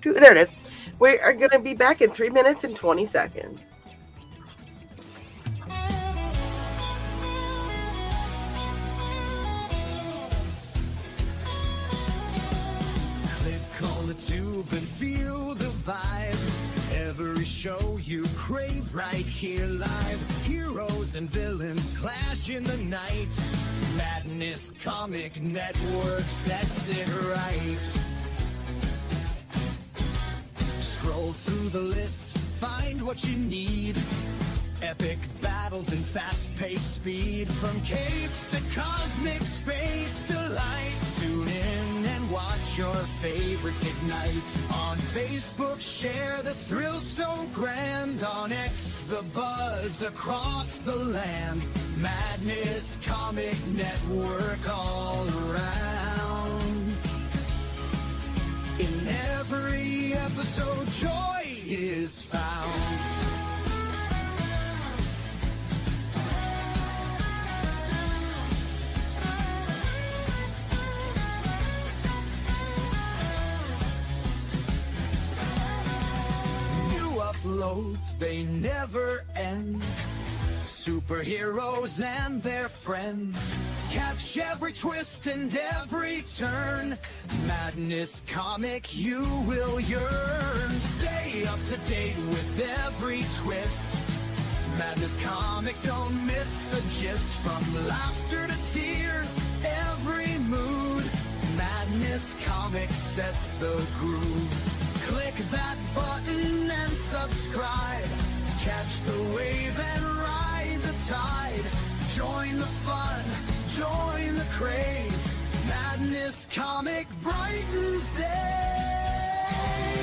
There it is. We are going to be back in 3 minutes and 20 seconds. Click on the tube and feel the vibe. Every show you crave right here live. Heroes and villains clash in the night. Madness Comic Network sets it right. Scroll through the list, find what you need. Epic battles and fast-paced speed. From capes to cosmic space delights. Tune in and watch your favorites ignite. On Facebook, share the thrill so grand. On X, the buzz across the land. Madness Comic Network all around. In every episode, joy is found. Uploads, they never end. Superheroes and their friends. Catch every twist and every turn. Madness Comic, you will yearn. Stay up to date with every twist. Madness Comic, don't miss a gist. From laughter to tears, every mood. Madness Comic sets the groove. Click that button and subscribe. Catch the wave and ride the tide. Join the fun, join the craze. Madness Comic brightens days. Hey!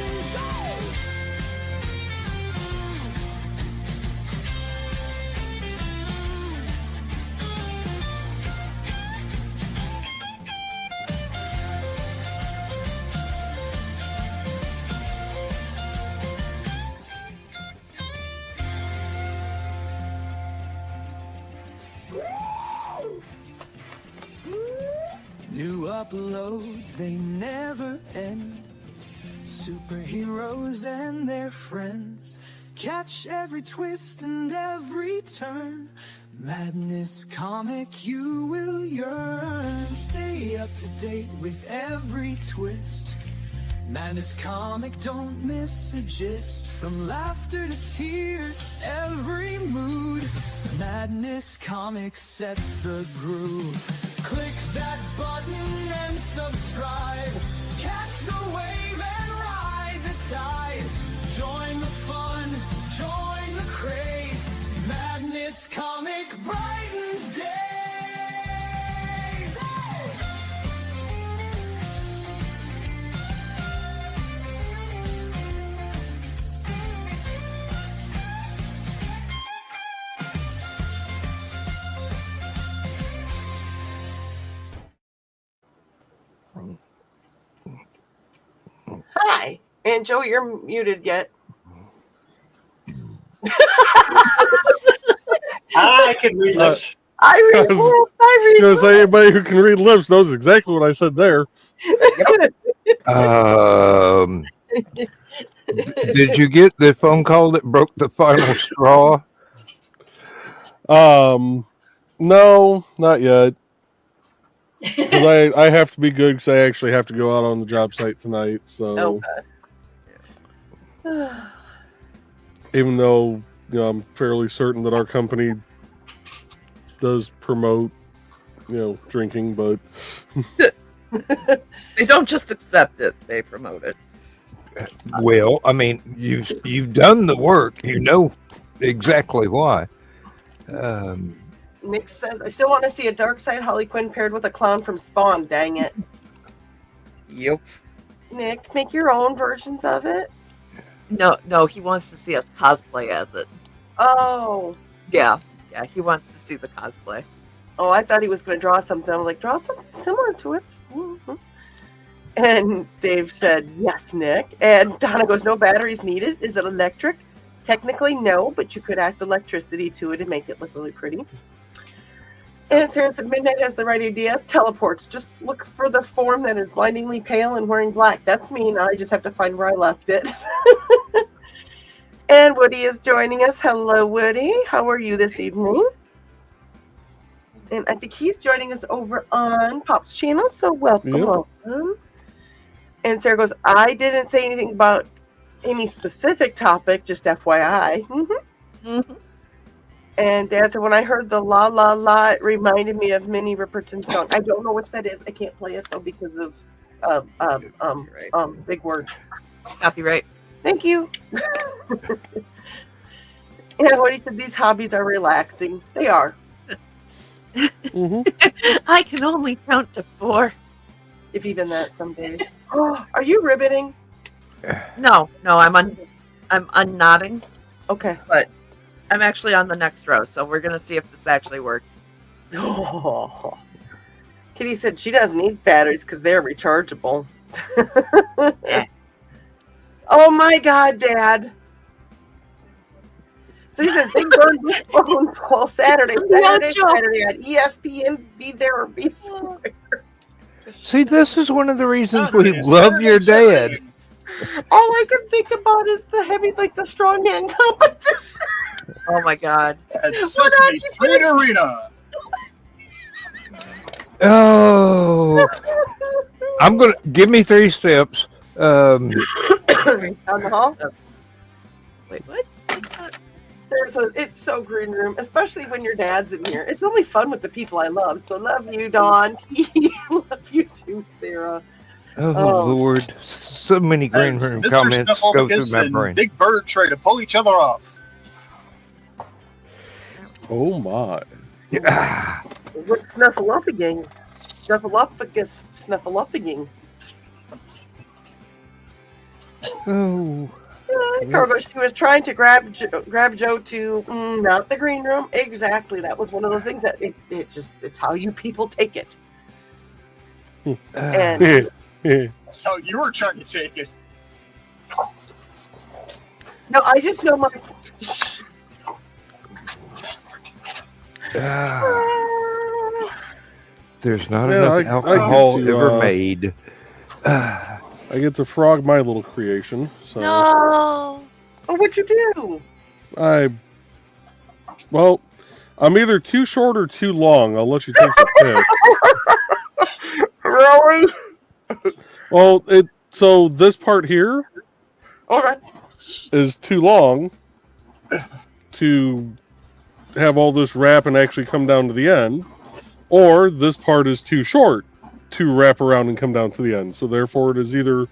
uploads, they never end. Superheroes and their friends, catch every twist and every turn. Madness comic, you will yearn. Stay up to date with every twist. Madness comic, don't miss a gist. From laughter to tears, every mood. Madness comic sets the groove. Click that button and subscribe. Catch the wave and ride the tide. Join the fun, join the craze. Madness comic brightens days. Hi. And Joe, you're muted yet. I can read lips. I read lips. I read lips. Anybody who can read lips knows exactly what I said there. Did you get the phone call that broke the final straw? No, not yet. Because I have to be good because I actually have to go out on the job site tonight. So, even though I'm fairly certain that our company does promote drinking, but They don't just accept it; they promote it. Well, I mean, you've done the work. You know exactly why. Nick says, I still want to see a dark side Harley Quinn paired with a clown from Spawn. Dang it. Yep. Nick, make your own versions of it. No, he wants to see us cosplay as it. Oh. Yeah, he wants to see the cosplay. Oh, I thought he was going to draw something. I was like, draw something similar to it. Mm-hmm. And Dave said, yes, Nick. And Donna goes, no batteries needed. Is it electric? Technically, no, but you could add electricity to it and make it look really pretty. And Sarah said, Midnight has the right idea. Teleports. Just look for the form that is blindingly pale and wearing black. That's me. Now I just have to find where I left it. And Woody is joining us. Hello, Woody. How are you this evening? And I think he's joining us over on Pop's channel. So welcome. Yep. Welcome. And Sarah goes, I didn't say anything about any specific topic, just FYI. Mm-hmm. Mm-hmm. And Dad said, when I heard the la la la, it reminded me of Minnie Riperton's song. I don't know which that is. I can't play it though because of big word. Copyright. Thank you. And what he said, these hobbies are relaxing. They are. Mm-hmm. I can only count to 4. If even that some days. Oh, are you ribbiting? No, I'm unknotting. Okay. But I'm actually on the next row, so we're gonna see if this actually works. Oh. Kitty said she doesn't need batteries because they're rechargeable. Oh my God, Dad. So he says, Big Bird phone call Saturday on ESPN. Be there or be square. See, this is one of the reasons we love your dad. All I can think about is the strongman competition. Oh my God. At Sesame Street Arena. Oh, I'm gonna give me 3 steps. Down the hall. Wait, what? Sarah says, it's so green room, especially when your dad's in here. It's only fun with the people I love. So love you, Dawn. Love you too, Sarah. Oh, Lord. So many green room Mr. comments go through my and brain. Big Bird try to pull each other off. Oh my. Yeah. What's snuffleupagus? Snuffleupagus. Oh. Cargo, she was trying to grab Joe to not the green room. Exactly. That was one of those things that it's how you people take it. And That's how you were trying to take it. no, I just know my. There's not Yeah, enough I get alcohol to, ever made. I get to frog my little creation. So No. Oh, what'd you do? well, I'm either too short or too long. I'll let you take your pick. Really? Well, so this part here Okay. is too long to have all this wrap and actually come down to the end, or this part is too short to wrap around and come down to the end. So therefore, it is either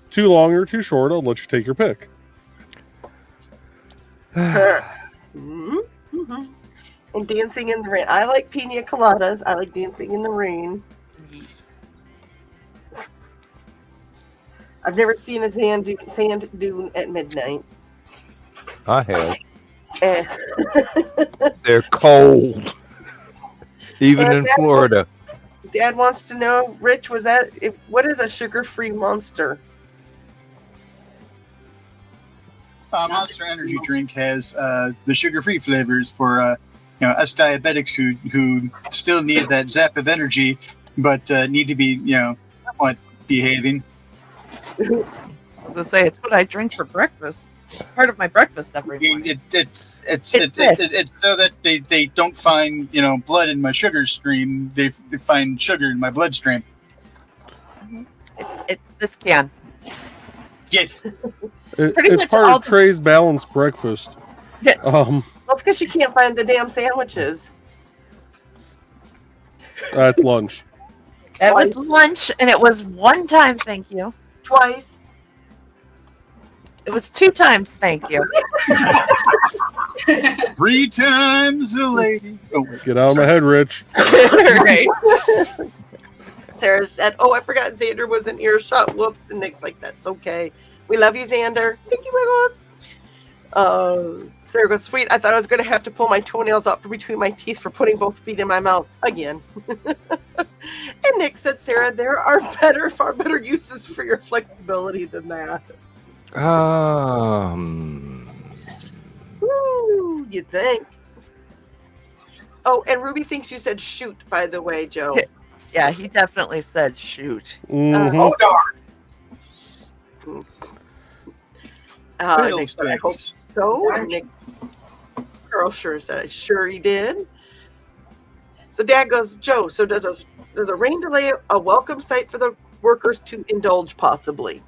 too long or too short. I'll let you take your pick. Mm-hmm. And dancing in the rain. I like pina coladas. I like dancing in the rain. I've never seen a sand dune at midnight. I have. Eh. They're cold, even in Florida. Dad wants to know, Rich, what is a sugar-free Monster? Monster Energy drink has the sugar-free flavors for us diabetics who still need that zap of energy, but need to be somewhat behaving. I was gonna say it's what I drink for breakfast. Part of my breakfast every morning. It's so that they don't find blood in my sugar stream. They find sugar in my bloodstream. It's this can. Yes. It's part of Trey's balanced breakfast. Well, it's because you can't find the damn sandwiches. That's lunch. It was lunch, and it was one time, thank you. Twice. It was 2 times, thank you. 3 times a lady. Oh, get out of my head, Rich. Right. Sarah said, "Oh, I forgot Xander was in earshot. Whoops." And Nick's like, "That's okay. We love you, Xander." Thank you, Wiggles. Sarah goes, "Sweet. I thought I was going to have to pull my toenails out from between my teeth for putting both feet in my mouth again." And Nick said, "Sarah, there are far better uses for your flexibility than that." Woo, you think? Oh, and Ruby thinks you said shoot, by the way, Joe. Yeah, he definitely said shoot. Mm-hmm. Oh, darn. Nick said, "I hope so." And Nick Carl sure said, "Sure he did." So Dad goes, "Joe, so does a rain delay a welcome sight for the workers to indulge possibly?"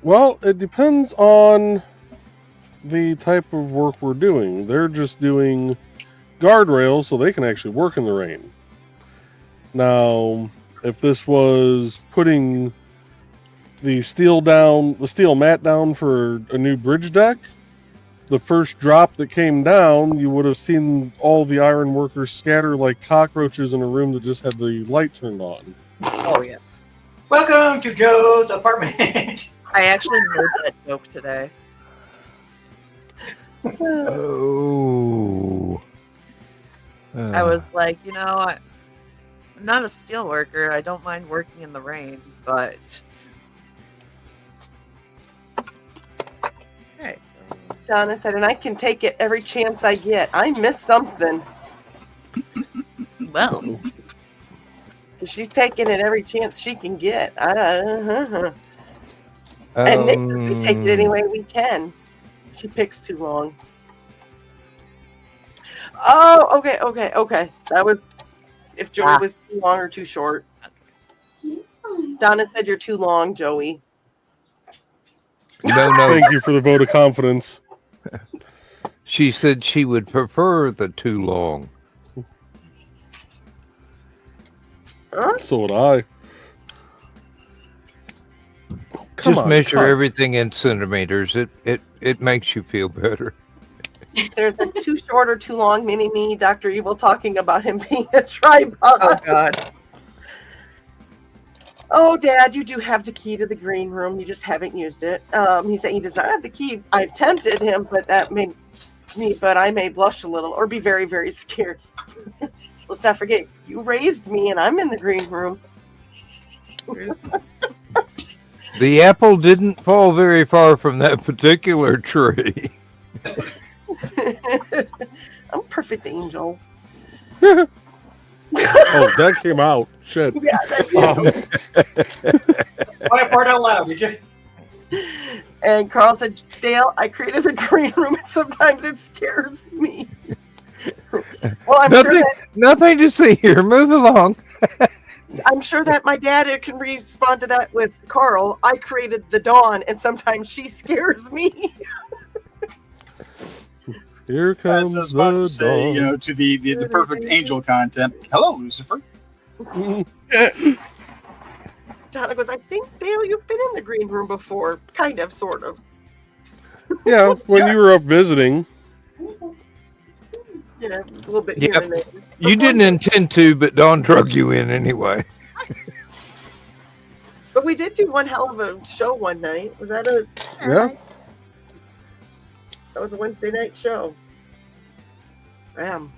Well, it depends on the type of work we're doing. They're just doing guardrails so they can actually work in the rain. Now, if this was putting the steel mat down for a new bridge deck, the first drop that came down, you would have seen all the iron workers scatter like cockroaches in a room that just had the light turned on. Oh, yeah. Welcome to Joe's apartment. I actually made that joke today. Oh. I was like, I'm not a steel worker. I don't mind working in the rain, but... Okay. Donna said, "And I can take it every chance I get. I miss something." Well... She's taking it every chance she can get. And Nick says we take it any way we can. She picks too long. Oh, okay. That was if Joey was too long or too short. Donna said you're too long, Joey. No. Thank you for the vote of confidence. She said she would prefer the too long. Huh? So would I. Just measure everything in centimeters. It makes you feel better. There's a too short or too long mini-me, Dr. Evil talking about him being a tripod. Oh, God. Oh, Dad, you do have the key to the green room. You just haven't used it. He said he does not have the key. I've tempted him, but I may blush a little or be very, very scared. Let's not forget, you raised me and I'm in the green room. The apple didn't fall very far from that particular tree. I'm perfect angel. Oh, that came out. Shit. Yeah, that's Quiet part out loud, did you? And Carl said, Dale, I created the green room and sometimes it scares me. Well, Nothing to see here. Move along. I'm sure that my dad can respond to that with Carl. I created the dawn and sometimes she scares me. Here comes As I was about the to say, dawn. to the perfect angel content. Hello, Lucifer. Donna goes, I think, Dale, you've been in the green room before. Kind of, sort of. Yeah, when you were up visiting. Yeah, a little bit Yep. here and there. You didn't intend to, but Dawn drug you in anyway. But we did do one hell of a show one night. Was that Yeah. That was a Wednesday night show. Damn.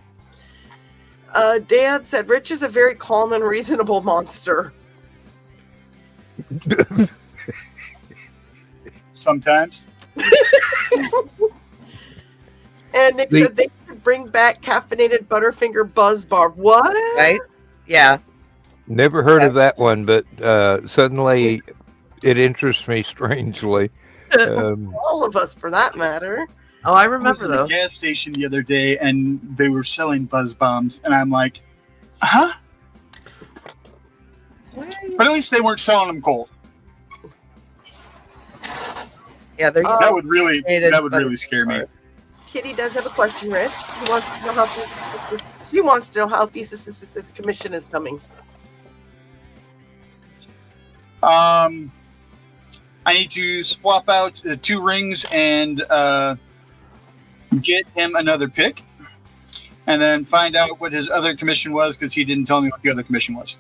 Dad said, Rich is a very calm and reasonable monster. Sometimes. And Nick said they should bring back caffeinated Butterfinger Buzz Bar. What? Right? Yeah. Never heard of that one, but suddenly it interests me strangely. All of us, for that matter. Oh, I I was remember in a those. gas station the other day, and they were selling buzz bombs, and I'm like, huh? But at least they weren't selling them cold. Yeah, they're That would really Caffeinated scare me. Kitty does have a question, Rich. She wants to know how Thesis' commission is coming. I need to swap out 2 rings and get him another pick, and then find out what his other commission was, because he didn't tell me what the other commission was.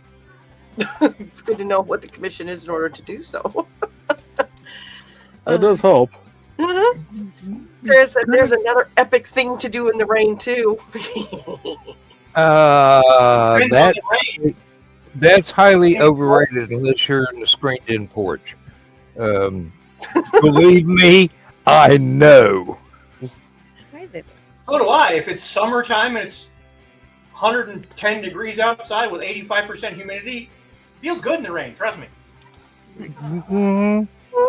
It's good to know what the commission is in order to do so. That does help. Sarah said there's another epic thing to do in the rain, too. That's highly overrated unless you're in the screened-in porch. Believe me, I know. So do I. If it's summertime and it's 110 degrees outside with 85% humidity, feels good in the rain. Trust me. Mm-hmm.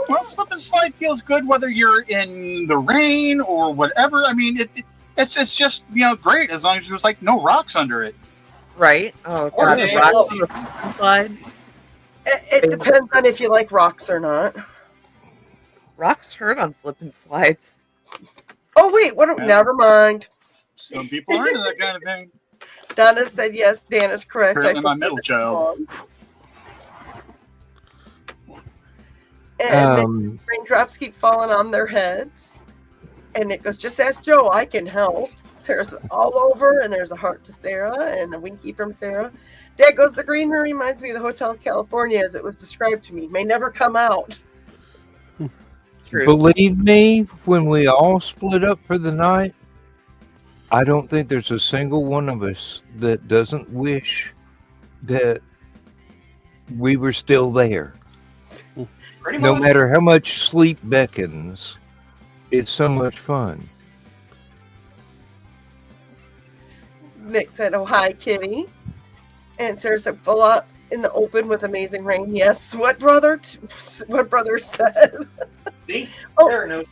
Well, slip and slide feels good whether you're in the rain or whatever. I mean, it's just great as long as there's like no rocks under it. Right? Oh, God, the rocks on the slide. It depends on if you like rocks or not. Rocks hurt on slip and slides. Oh, wait. Never mind. Some people are into that kind of thing. Donna said yes. Dan is correct. Apparently my middle child. And raindrops keep falling on their heads. And Nick goes, just ask Joe, I can help. Sarah's all over, and there's a heart to Sarah and a winky from Sarah. Dad goes, the green room reminds me of the Hotel California as it was described to me. May never come out. True. Believe me, when we all split up for the night, I don't think there's a single one of us that doesn't wish that we were still there. Pretty No much. matter how much sleep beckons, it's so much fun. Nick said, oh, hi, Kitty. And Sarah said, full up in the open with amazing rain. Yes, what brother said. See? Oh. Sarah knows.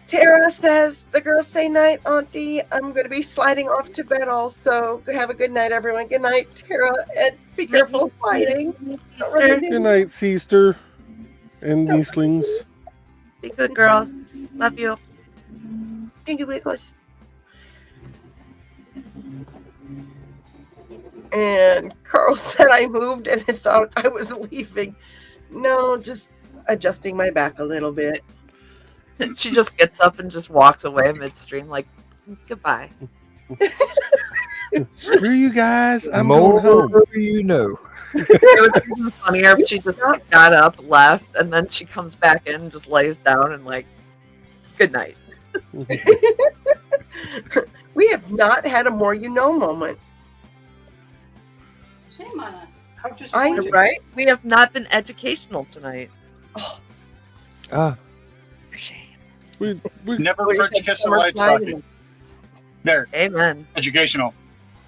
Tara says, the girls say night, Auntie. I'm going to be sliding off to bed also. Have a good night, everyone. Good night, Tara. And be careful of sliding. Good night, sister and niecelings. Be good, girls. Love you. Thank you, Wiggles. And Carl said I moved and I thought I was leaving. No, just adjusting my back a little bit. She just gets up and just walks away midstream, like, goodbye. Screw you guys. I'm More going home. you know. It would be even funnier if she just got up, left, and then she comes back in and just lays down and like, good night. We have not had a more you know moment. Shame on us. How just I know, Right? We have not been educational tonight. Ah, For shame. We Never What do you French think, kiss a light summertime? socket. There. Amen. Educational.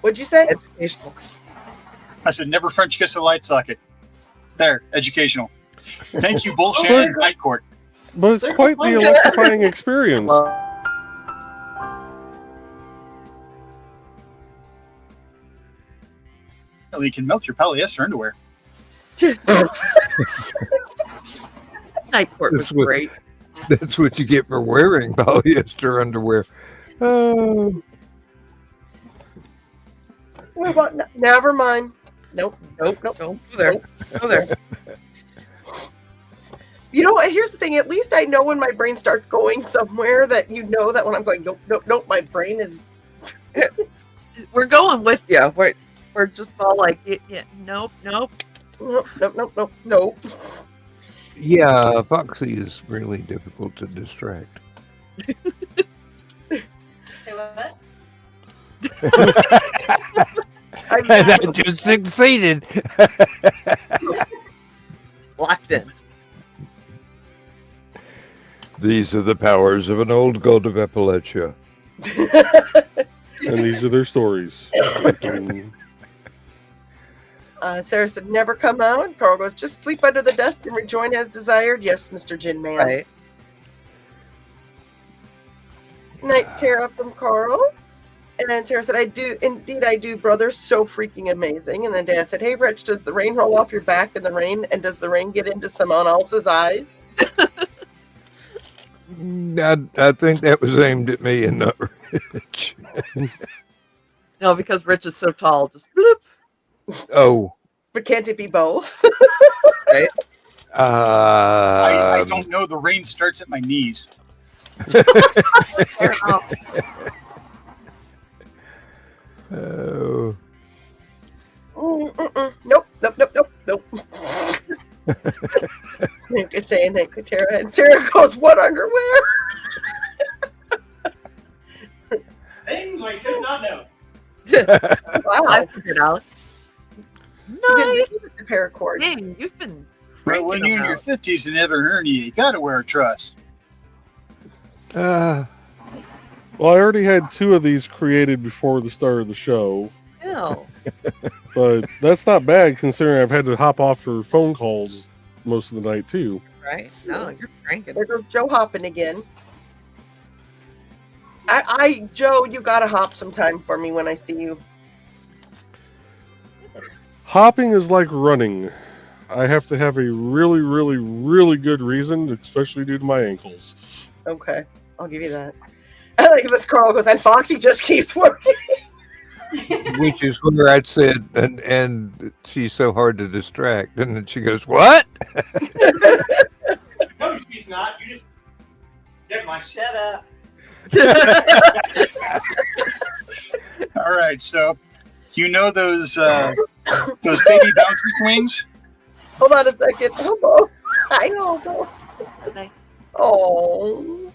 What'd you say? Educational. I said never French kiss a light socket. There. Educational. Thank you, Bull Shannon Night Court. But it's quite the electrifying experience. You can melt your polyester underwear. Night Court was great. That's what you get for wearing polyester underwear. Oh. What about, never mind. Nope. Don't go there. Go there. You know what? Here's the thing. At least I know when my brain starts going somewhere that you know that when I'm going, nope, my brain is. We're going with you. We're just all like, yeah, nope. Yeah, Foxy is really difficult to distract. Say what? And I just succeeded. Locked in. These are the powers of an old god of Appalachia. And these are their stories. Sarah said, never come out. Carl goes, just sleep under the desk and rejoin as desired. Yes, Mr. Gin Man. Right. Night Tara from Carl. And then Sarah said, I do, brother. So freaking amazing. And then Dad said, hey, Rich, does the rain roll off your back in the rain? And does the rain get into someone else's eyes? I think that was aimed at me and not Rich. No, because Rich is so tall. Just bloop. Oh. But can't it be both? Right? I don't know. The rain starts at my knees. Oh. Nope. Thank you, saying thank you, Tara. And Sarah goes, what underwear? Things I should not know. Wow. I figured out. Nice. The paracord. Dang, you've been. But when you're in your 50s and have a hernia, you gotta wear a truss. Well, I already had 2 of these created before the start of the show. Ew. But that's not bad considering I've had to hop off for phone calls most of the night too. Right? No, you're cranking. There goes Joe hopping again. Joe, you gotta hop sometime for me when I see you. Hopping is like running. I have to have a really, really, really good reason, especially due to my ankles. Okay, I'll give you that. I like this. Carl goes, and Foxy just keeps working. Which is where I said, and she's so hard to distract. And then she goes, what? No, she's not. You just get my. Shut up. All right, so you know those baby bouncy swings? Hold on a second. Hobo. Hi, Hobo. Okay. Oh.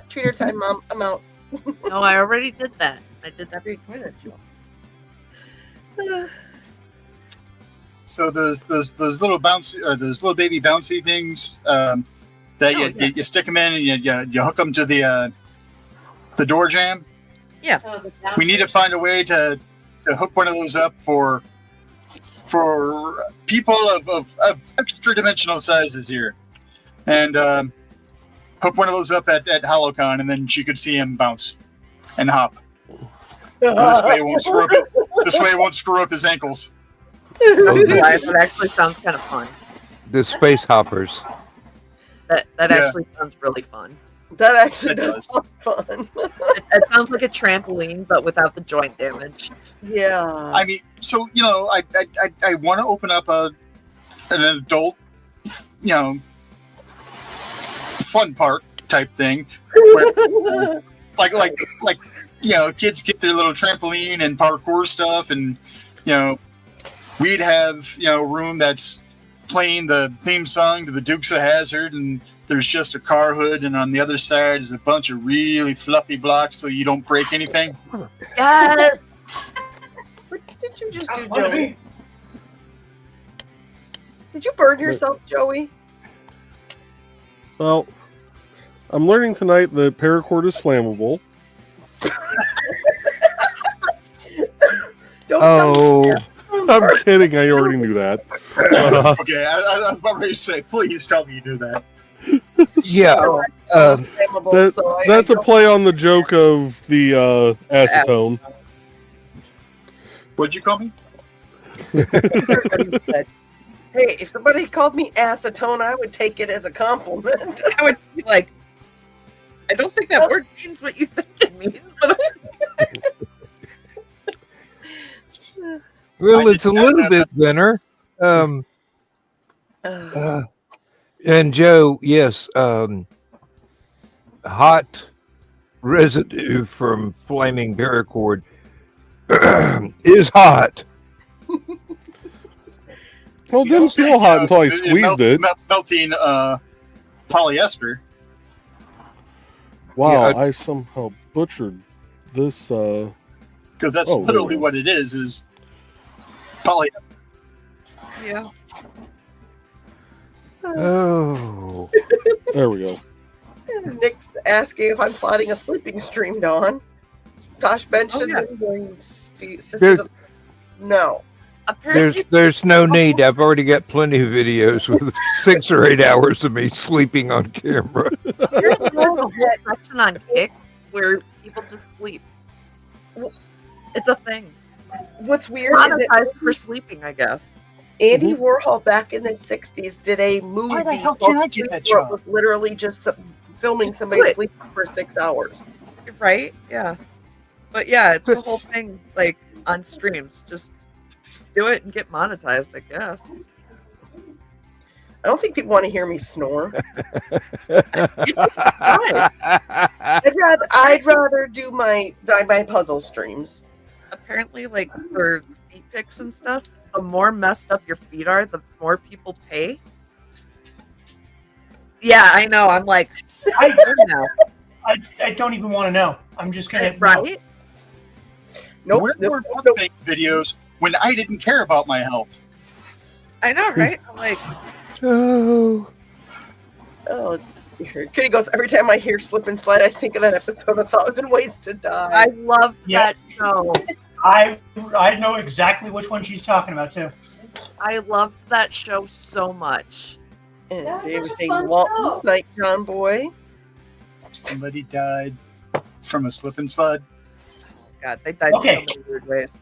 Treat her time, Mom. I'm out. No, I already did that. I did that before that show. So those little bouncy or those little baby bouncy things that you stick them in and you hook them to the door jamb. Yeah. We need to find a way to hook one of those up for people of extra dimensional sizes here, and hook one of those up at HoloCon, and then she could see him bounce and hop. This way it won't screw up. This way it won't screw up his ankles. That actually sounds kind of fun. The space hoppers. That actually sounds really fun. That actually does sound fun. It sounds like a trampoline, but without the joint damage. Yeah. I mean, so I want to open up an adult, fun park type thing, where, like kids get their little trampoline and parkour stuff, and we'd have room that's playing the theme song to the Dukes of Hazzard, and there's just a car hood, and on the other side is a bunch of really fluffy blocks so you don't break anything. Yes. What did you just do, Joey? Did you burn yourself, Joey? Well, I'm learning tonight that paracord is flammable. Oh, I'm kidding. I already knew that. Okay, I was about to say, please tell me you knew that. yeah. That's a play on the joke of the acetone. What'd you call me? Hey, if somebody called me acetone, I would take it as a compliment. I would be like, I don't think that word means what you think it means. But Well, it's a little bit thinner. And Joe, yes, hot residue from flaming paracord is hot. Well, it didn't feel hot until I squeezed it. Melting polyester. Wow, Yeah, I somehow butchered this. Because that's literally what it is polyester. yeah. Oh. There we go. Nick's asking if I'm plotting a sleeping stream, Dawn. Josh mentioned Sisters of... No. There's no need. I've already got plenty of videos with 6 or 8 hours of me sleeping on camera. There's a whole section on Kick where people just sleep. It's a thing. What's weird is Monetized for sleeping, I guess. Andy Warhol back in the 60s did a movie. Why the hell can I get that where it job? was literally just filming somebody sleeping for 6 hours. Right? Yeah. But yeah, it's the whole thing, like, on streams. Just do it and get monetized, I guess. I don't think people want to hear me snore. I'd rather do my puzzle streams. Apparently, like, for feet pics and stuff, the more messed up your feet are, the more people pay. Yeah, I know. I'm like, I don't even want to know. I'm just gonna right. Nope. Where were fake videos when I didn't care about my health? I know, right? I'm like, oh, Kitty goes, every time I hear Slip and Slide, I think of that episode, 1,000 Ways to Die. I loved that show. I know exactly which one she's talking about too. I loved that show so much. And That was David such a saying, fun Walton's show. Night John Boy. Somebody died from a slip and slide. God, they died Okay. in so many weird ways.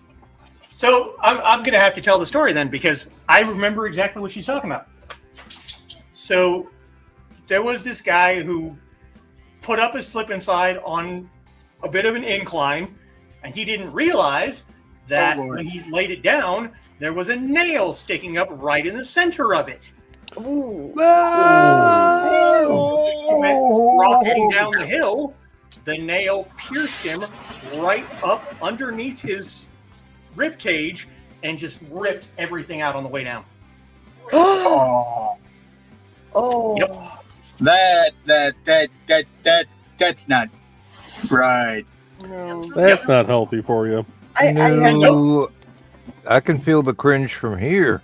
So I'm going to have to tell the story then because I remember exactly what she's talking about. So there was this guy who put up a slip and slide on a bit of an incline, and he didn't realize that when he laid it down, there was a nail sticking up right in the center of it. Ooh. He went rocking down the hill. The nail pierced him right up underneath his rib cage and just ripped everything out on the way down. Oh. Yep. That's not right. No. That's not healthy for you. I can feel the cringe from here.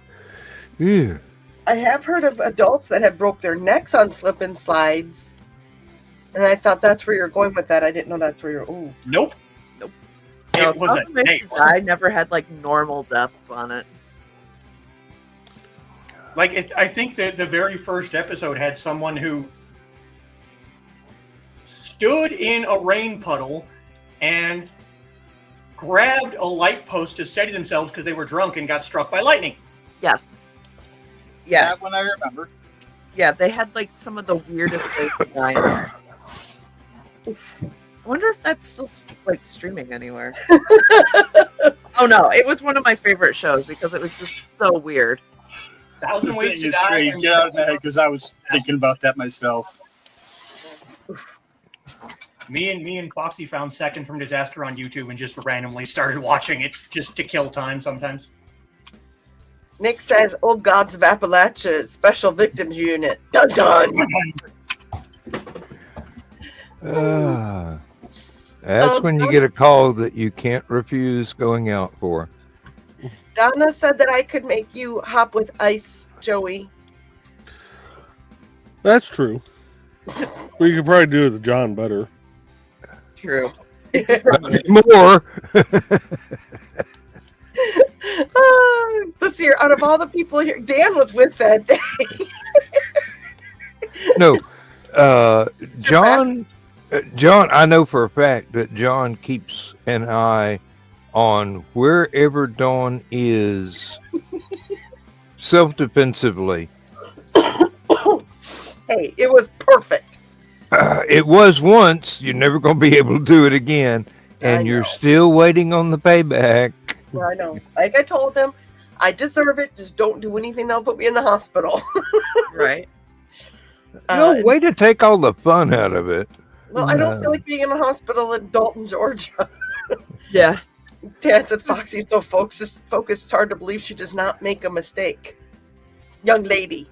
Ew. I have heard of adults that have broke their necks on slip and slides. And I thought that's where you're going with that. I didn't know that's where you're. Ooh. Nope. No, It was a Thousand Ways to nail. Die never had like normal deaths on it. I think that the very first episode had someone who stood in a rain puddle and grabbed a light post to steady themselves because they were drunk and got struck by lightning. Yes. Yeah. That one I remember. Yeah, they had like some of the weirdest ways to die. I wonder if that's still like streaming anywhere. Oh no, it was one of my favorite shows because it was just so weird. 1,000 Ways to Die. Straight, get out of my head because I was thinking about that myself. Me and Foxy found Second from Disaster on YouTube and just randomly started watching it just to kill time sometimes. Nick says, Old Gods of Appalachia Special Victims Unit. Dun dun! That's when you get a call that you can't refuse going out for. Donna said that I could make you hop with ice, Joey. That's true. We could probably do it to John better. True. More. Let's hear. Out of all the people here, Dan was with that day. No, John. John, I know for a fact that John keeps an eye on wherever Dawn is, self-defensively. Hey, it was perfect. It was once. You're never going to be able to do it again, and you're still waiting on the payback. Yeah, I know. Like I told them, I deserve it. Just don't do anything that'll put me in the hospital. Right. No way to take all the fun out of it. Well, I don't feel like being in a hospital in Dalton, Georgia. Yeah. Dad said Foxy's so focused, it's hard to believe she does not make a mistake. Young lady.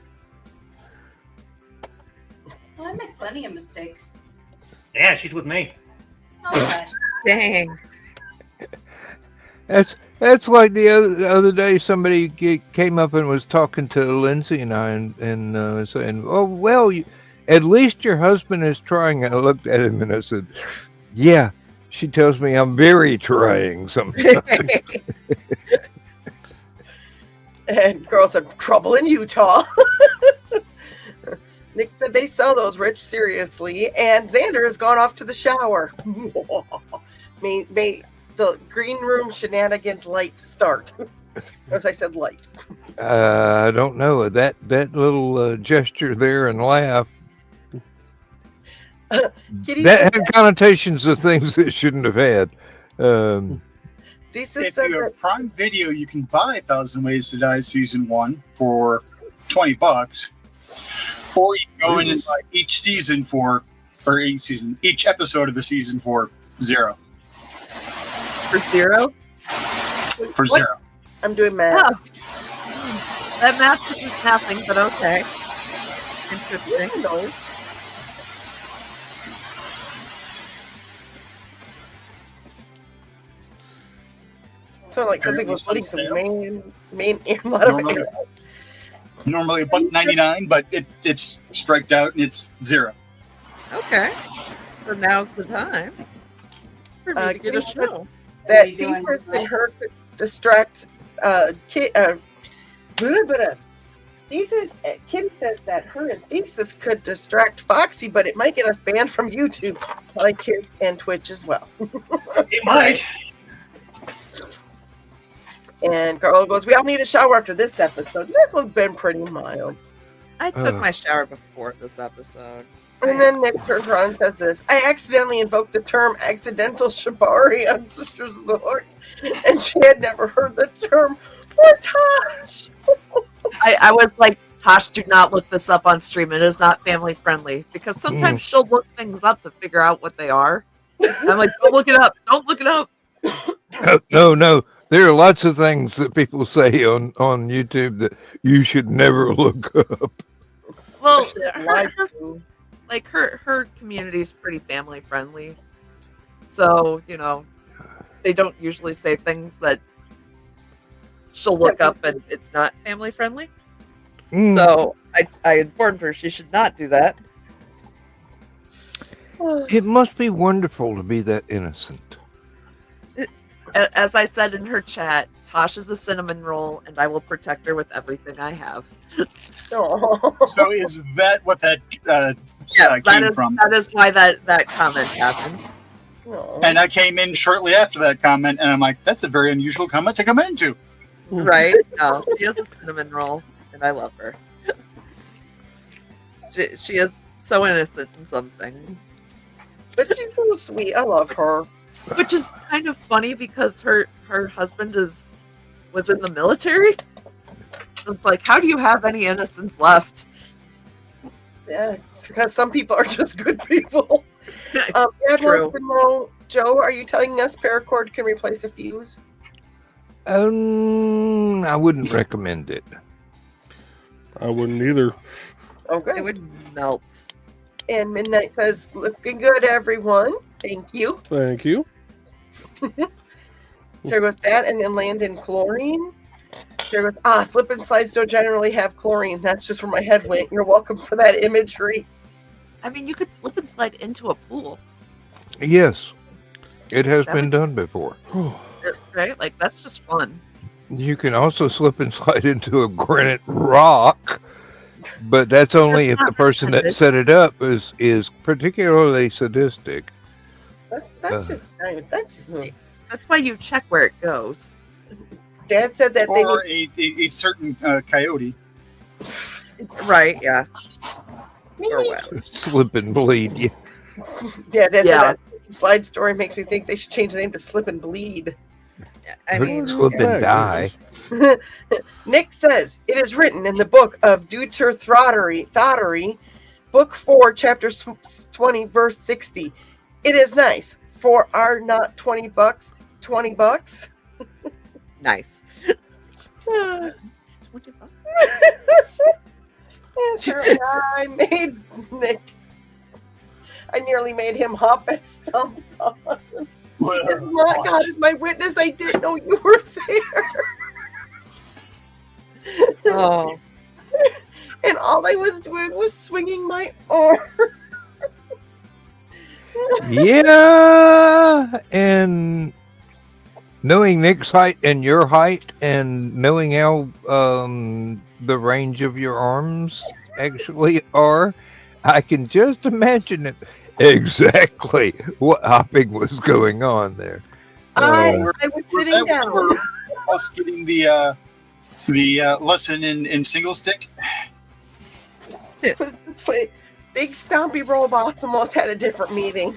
Well, I make plenty of mistakes. Yeah, she's with me. Okay. Dang. That's like the other day somebody came up and was talking to Lindsay and I and saying, "Oh well, at least your husband is trying." And I looked at him and I said, "Yeah." She tells me I'm very trying sometimes. And girl said, trouble in Utah. Nick said they sell those, Rich, seriously. And Xander has gone off to the shower. may the green room shenanigans light start. As I said, light. I don't know. That little gesture there and laugh. That had connotations of things it shouldn't have had. If you have Prime Video, you can buy 1,000 Ways to Die Season 1 for $20. Or you can go in and buy each episode of the season for $0. For $0? For what? $0. I'm doing math. Oh. That math isn't nothing, but okay. Interesting. No. So like something was putting some main a lot of air. Normally $1.99, but it's striked out and it's $0. Okay. So now's the time for me to get a show. That thesis that her could distract Kim says that her thesis could distract Foxy, but it might get us banned from YouTube, like here and Twitch as well. It might. And Carl goes, we all need a shower after this episode. This one's been pretty mild. I took my shower before this episode. And then Nick turns around and says this. I accidentally invoked the term accidental shibari on Sisters of the Heart, and she had never heard the term. Poor Tosh! I was like, Tosh, do not look this up on stream. It is not family friendly. Because sometimes she'll look things up to figure out what they are. And I'm like, don't look it up. Don't look it up. No. There are lots of things that people say on YouTube that you should never look up. Well, her community is pretty family friendly. So, they don't usually say things that she'll look up and it's not family friendly. So I informed her she should not do that. It must be wonderful to be that innocent. As I said in her chat, Tosh is a cinnamon roll, and I will protect her with everything I have. So is that what that came from? That is why that comment happened. And I came in shortly after that comment, and I'm like, that's a very unusual comment to come into. Right? No, she is a cinnamon roll, and I love her. She is so innocent in some things. But she's so sweet. I love her. Which is kind of funny because her husband was in the military. It's like, how do you have any innocence left? Yeah, because some people are just good people. Dad wants to know, Joe, are you telling us paracord can replace a fuse? I wouldn't recommend it. I wouldn't either. Okay. It would melt. And Midnight says, looking good, everyone. Thank you. Thank you. There goes that, and then land in chlorine. There goes, slip and slides don't generally have chlorine. That's just where my head went. You're welcome for that imagery. I mean, you could slip and slide into a pool, Yes, it has That been would- done before. right? Like that's just fun. You can also slip and slide into a granite rock, but that's only if the person that set it up is particularly sadistic. That's just that's. That's why you check where it goes. Dad said that they Or a certain coyote. Right? Yeah. Or need. what? Slip and bleed. Yeah. Yeah, Dad Yeah. said that slide story makes me think they should change the name to Slip and Bleed. I mean, Slip and die. Nick says it is written in the book of Deuter Thottery, book 4, chapter 20, verse 60. It is nice. For are not $20, $20? nice. And $20. apparently I made Nick. I nearly made him hop and stump. My God, is my witness. I didn't know you were there. Oh, And all I was doing was swinging my arm. Yeah, and knowing Nick's height and your height, and knowing how the range of your arms actually are, I can just imagine it exactly what hopping was going on there. I was Was sitting that down. when we were us getting the lesson in single stick? Put it this way, Big Stompy Robots almost had a different meeting.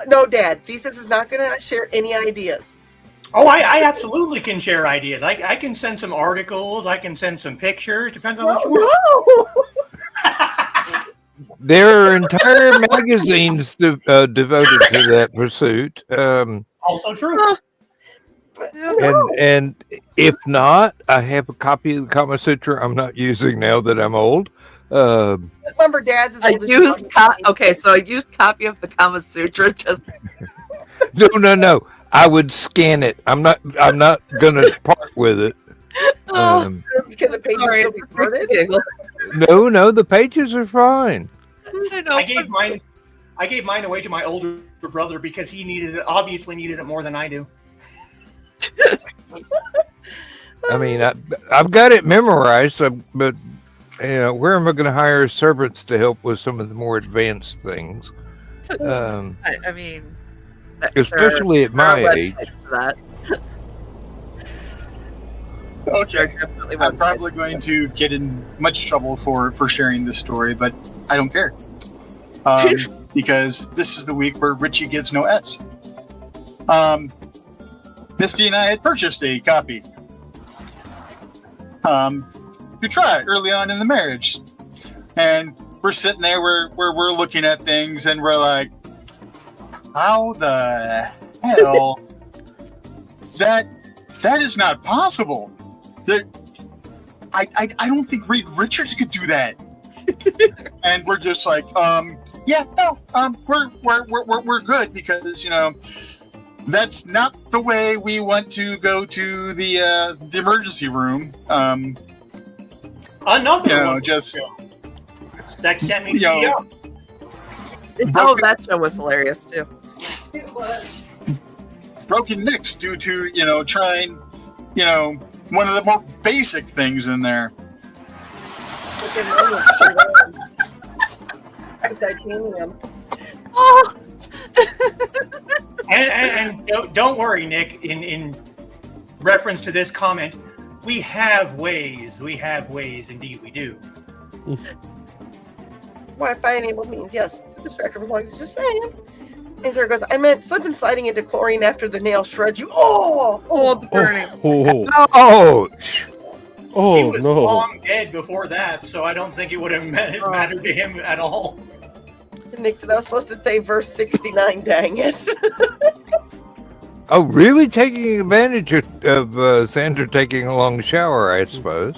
No, Dad. Thesis is not going to share any ideas. Oh, I absolutely can share ideas. I can send some articles. I can send some pictures. Depends on what you want. No. There are entire magazines devoted to that pursuit. Also true. And if not, I have a copy of the Kama Sutra I'm not using now that I'm old. Remember, Dad's is I old as used fuck. okay, so I used copy of the Kama Sutra. Just No. I would scan it. I'm not gonna part with it. oh, Can the pages sorry, still be parted? giggle. No, the pages are fine. I know. I gave mine away to my older brother because he obviously needed it more than I do. I mean, I've got it memorized, but where am I going to hire servants to help with some of the more advanced things? I mean, Especially at my age. For that. Okay. Definitely I'm websites. probably going to get in much trouble for sharing this story, but I don't care. Because this is the week where Richie gives no Ets. Misty and I had purchased a copy to try early on in the marriage. And we're sitting there, we're looking at things, and we're like, how the hell that is not possible. I don't think Reed Richards could do that. And we're just like, we're good because that's not the way we want to go to the emergency room. Another one. Just That sent me to Yo. Oh, that show was hilarious too. broken nicks due to trying one of the more basic things in there. Titanium. Oh, And don't worry, Nick. In reference to this comment, we have ways. We have ways. Indeed, we do. Wi-Fi enabled means yes. Distractor was like, just saying. And Sarah goes, I meant slip and sliding into chlorine after the nail shreds you. Oh, the burning. Oh, He was no. long dead before that, so I don't think it would have mattered to him at all. And Nick said I was supposed to say verse 69, dang it. Oh, really? Taking advantage of Sandra taking a long shower, I suppose.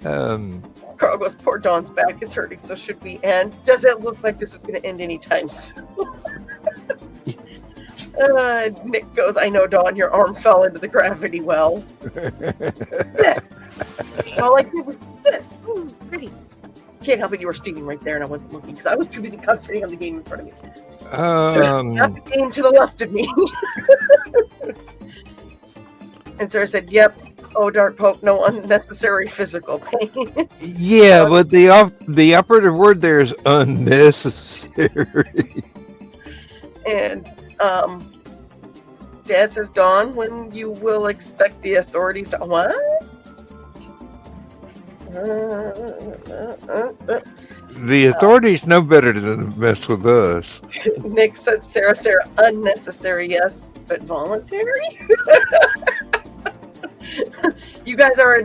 Carl goes, poor Dawn's back is hurting, so should we end? Does it look like this is going to end anytime soon? Nick goes, I know, Dawn, your arm fell into the gravity well. This. All I did was this. Ooh, pretty. Can't help it, you were steaming right there and I wasn't looking because I was too busy concentrating on the game in front of me. Not the game to the left of me. And Sarah said, yep. Oh, Dark Pope, no unnecessary physical pain. Yeah, but the operative word there is unnecessary. And Dad says, Dawn, when you will expect the authorities to... What? The authorities know better than to mess with us. Nick said, Sarah, unnecessary, yes, but voluntary? You guys are...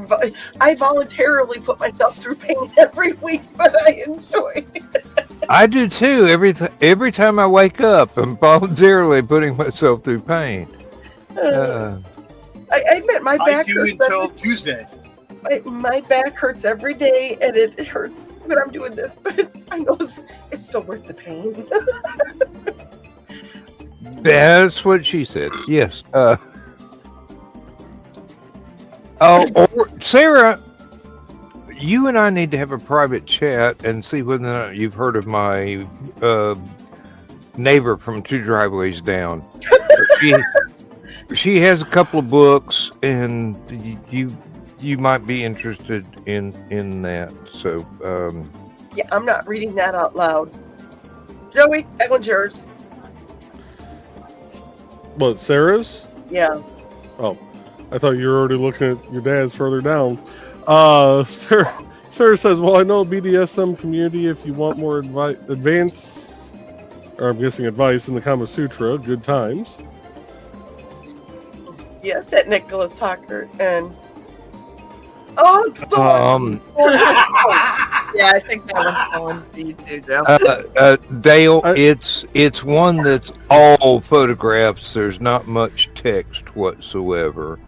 I voluntarily put myself through pain every week, but I enjoy it. I do too. Every time I wake up, I'm voluntarily putting myself through pain. I admit my back I do hurts until Tuesday. my back hurts every day, and it hurts when I'm doing this, but I know it's so worth the pain. That's what she said. Yes. Sarah, you and I need to have a private chat and see whether or not you've heard of my neighbor from 2 driveways down. She has a couple of books, and you might be interested in that. So Yeah, I'm not reading that out loud. Joey, that one's yours. What, Sarah's? Yeah. Oh, I thought you were already looking at your dad's further down. Sarah says, well, I know BDSM community, if you want more advice in the Kama Sutra, good times. Yes, that Nicholas Tucker and Yeah, I think that one's going to you too, Joe. Dale, it's one that's all photographs. There's not much text whatsoever.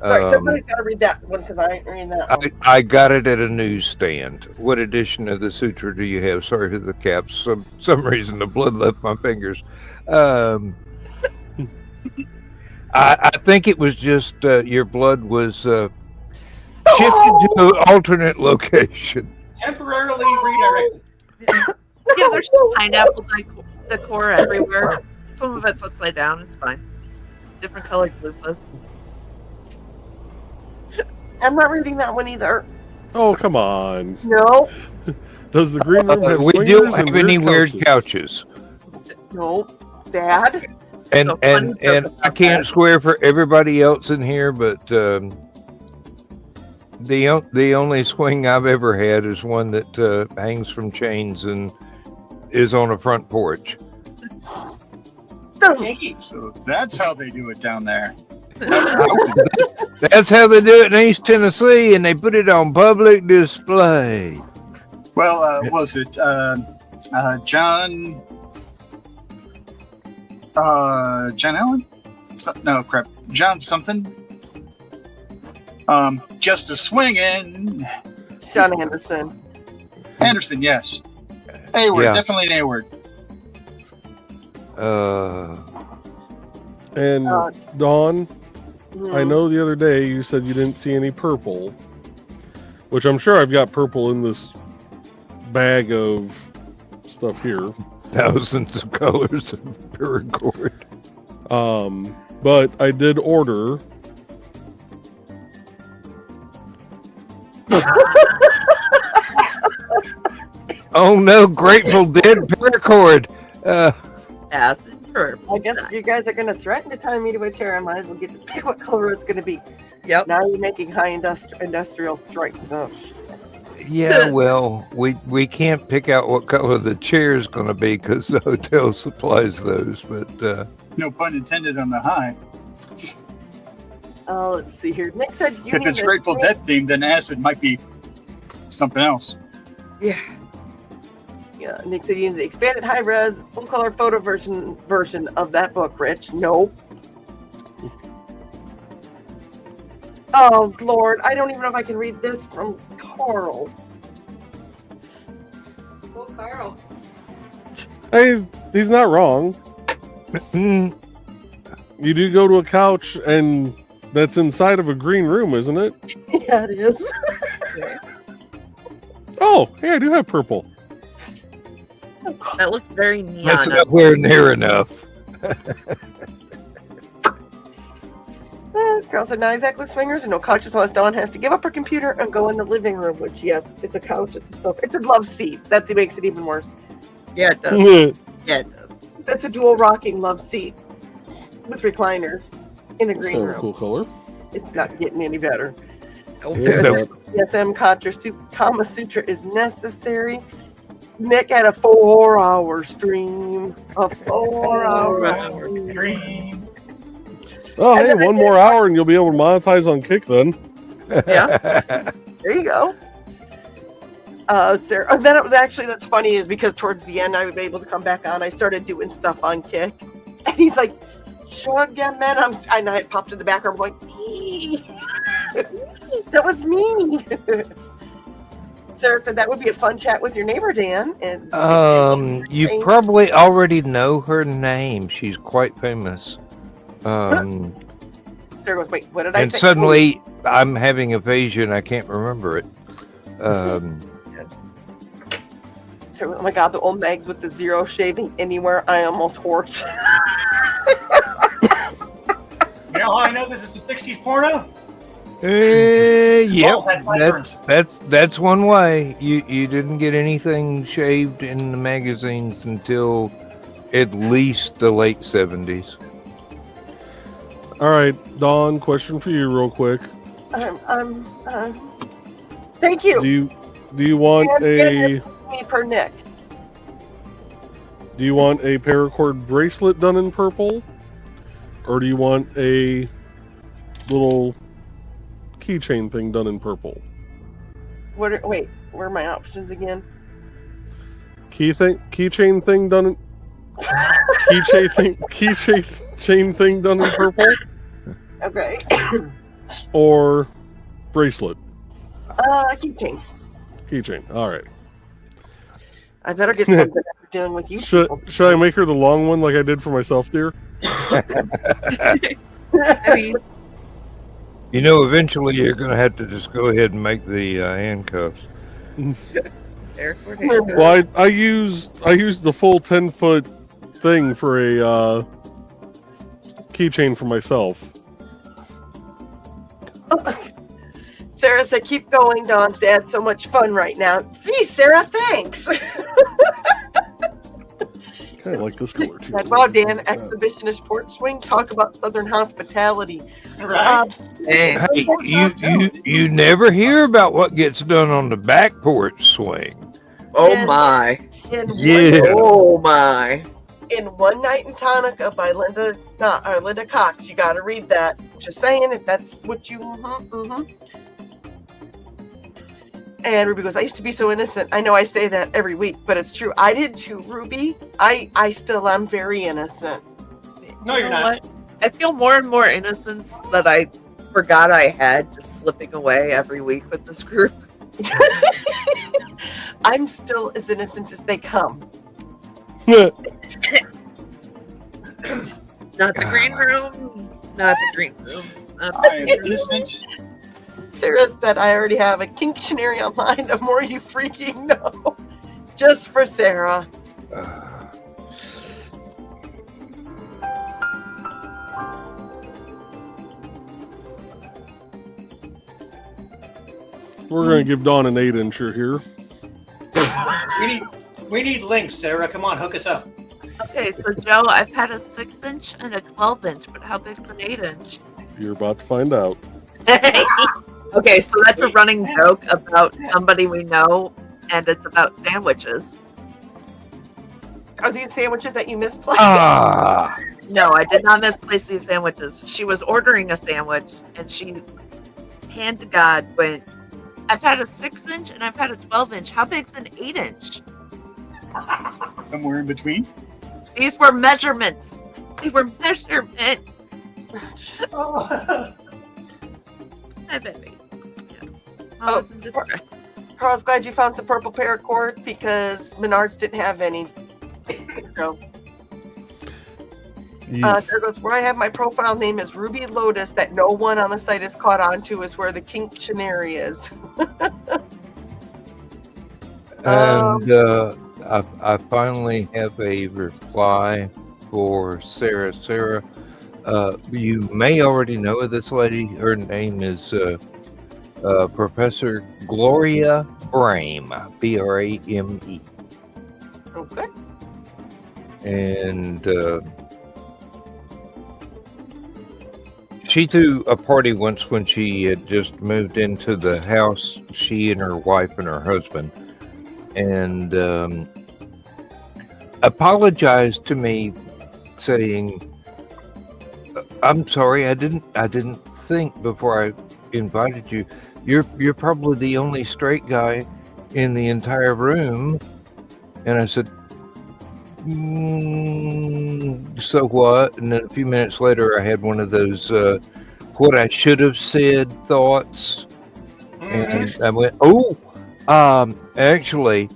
Sorry, somebody's got to read that one because I ain't reading that one. I got it at a newsstand. What edition of the Sutra do you have? Sorry for the caps. Some reason the blood left my fingers. I think it was just your blood was shifted to an alternate location. Temporarily redirected. Yeah, there's just pineapple decor everywhere. Some of it's upside down. It's fine. Different colored loofahs. I'm not reading that one either. Oh, come on. No. Does the green room have We swingers don't have and any weird couches? No. Dad? And So and I can't swear for everybody else in here, but the only swing I've ever had is one that hangs from chains and is on a front porch. So that's how they do it down there. That's how they do it in East Tennessee, and they put it on public display. Well, was it John Allen? No, crap. John something. Just a swinging. John Anderson. Anderson, yes. A-word, Yeah. definitely an A-word. And Dawn, I know the other day you said you didn't see any purple, which I'm sure I've got purple in this bag of stuff here. Thousands of colors of paracord. But I did order. Oh no, Grateful Dead paracord. Acid purple. I guess if you guys are going to threaten to tie me to a chair, I might as well get to pick what color it's going to be. Yep. Now you're making high industrial strike. Oh, Yeah, well, we can't pick out what color the chair is going to be because the hotel supplies those. But No pun intended on the high. let's see here. Nick said you If it's Grateful Dead themed, then acid might be something else. Yeah. Yeah, Nick said you need the expanded high-res, full-color photo version of that book, Rich. Nope. Oh, Lord. I don't even know if I can read this from Carl. Oh, Carl. He's not wrong. You do go to a couch, and that's inside of a green room, isn't it? Yeah, it is. Oh, hey, I do have purple. That looks very That's neon. nowhere near enough. Girls are not exactly swingers, and no couches unless Dawn has to give up her computer and go in the living room, which, yes, it's a couch, it's a sofa. It's a love seat. That makes it even worse. Yeah, it does. Yeah, it does. That's a dual rocking love seat with recliners in a That's green kind of a room. cool color. It's not getting any better. Yeah. DSM Kama Sutra is necessary. Nick had a 4-hour stream. A 4-hour Dream. Oh, hey, one more hour and you'll be able to monetize on Kick then. Yeah. There you go. Sarah, and then it was actually, that's funny, is because towards the end I was able to come back on. I started doing stuff on Kick, and he's like, "Show again, man." And I popped in the background, I'm like, "Ee." That was me. Sarah said that would be a fun chat with your neighbor, Dan. And You probably already know her name. She's quite famous. Sarah goes, "Wait, what did I And say?" suddenly I'm having a vision. I can't remember it. Sarah, oh my God, the old Megs with the zero shaving anywhere. I almost horsed. You know how I know this is a 60s porno? Yep. Both had sideburns. That's one way. You didn't get anything shaved in the magazines until at least the late 70s. All right, Dawn, question for you real quick. Thank you. Do you want Me per Nick. Do you want a paracord bracelet done in purple? Or do you want a little keychain thing done in purple? Wait, where are my options again? Keychain thing done in keychain thing done in purple? Okay. Or bracelet? Keychain. Keychain. All right. I better get something after dealing with you. Should I make her the long one like I did for myself, dear? I mean, You know, eventually you're going to have to just go ahead and make the handcuffs. Well, I used the full 10-foot thing for a keychain for myself. Sarah said, "Keep going, Dawn's dad. So much fun right now." Gee, Sarah, thanks. I like this color too. Wow, Dan, exhibitionist porch swing. Talk about Southern hospitality. Right. Hey, you never hear about what gets done on the back porch swing. oh my. Yeah. Oh my. In One Night in Tonica by Linda Cox. You got to read that. Just saying, if that's what you. And Ruby goes, "I used to be so innocent." I know I say that every week, but it's true. I did too, Ruby. I still am very innocent. No, you're not. What? I feel more and more innocence that I forgot I had just slipping away every week with this group. I'm still as innocent as they come. Not the green room. Not the green room. I am innocent. Sarah said, "I already have a Kinctionary online. The more you freaking know." Just for Sarah. We're gonna give Dawn an 8-incher here. We need links, Sarah. Come on, hook us up. Okay, so Joe, I've had a 6-inch and a 12-inch, but how big's an 8-inch? You're about to find out. Okay, so that's a running joke about somebody we know, and it's about sandwiches. Are these sandwiches that you misplaced? No, I did not misplace these sandwiches. She was ordering a sandwich, and she, hand to God, went, "I've had a 6-inch and I've had a 12-inch. How big's an 8-inch?" Somewhere in between. These were measurements. They were measurements. Oh. Hi, baby. Yeah. I was in distress. Carl's glad you found some purple paracord because Menards didn't have any. So. Yes. There goes, where I have my profile name is Ruby Lotus that no one on the site is caught on to is where the Kinctionary is. And I finally have a reply for Sarah. Sarah, you may already know this lady. Her name is Professor Gloria Brame, Brame. Okay. And she threw a party once when she had just moved into the house, she and her wife and her husband, and apologized to me, saying, "I'm sorry, I didn't think before I invited you. You're probably the only straight guy in the entire room." And I said, so what? And then a few minutes later, I had one of those what I should have said thoughts, and I went, "Oh, actually,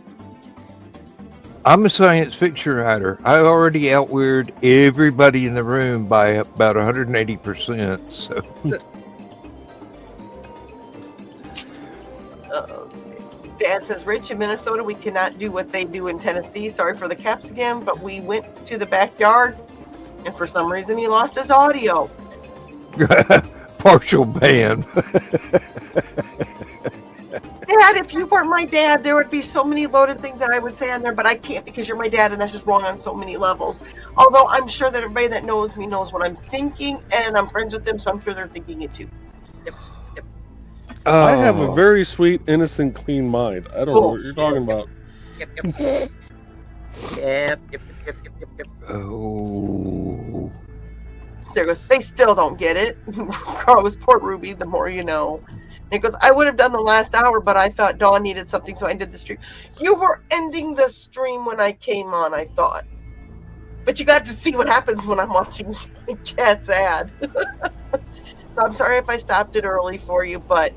I'm a science fiction writer. I already outweird everybody in the room by about 180%." So. Dad says, Rich, in Minnesota, we cannot do what they do in Tennessee. Sorry for the caps again, but we went to the backyard, and for some reason, he lost his audio. Partial ban. Dad, if you weren't my dad, there would be so many loaded things that I would say on there, but I can't because you're my dad, and that's just wrong on so many levels. Although I'm sure that everybody that knows me knows what I'm thinking, and I'm friends with them, so I'm sure they're thinking it too. Yep. I have a very sweet, innocent, clean mind. I don't know what you're talking about. Yep. Oh. Sarah goes, they still don't get it. Carl goes, poor Ruby, the more you know. And he goes, I would have done the last hour, but I thought Dawn needed something, so I ended the stream. You were ending the stream when I came on, I thought. But you got to see what happens when I'm watching Cat's ad. So I'm sorry if I stopped it early for you, but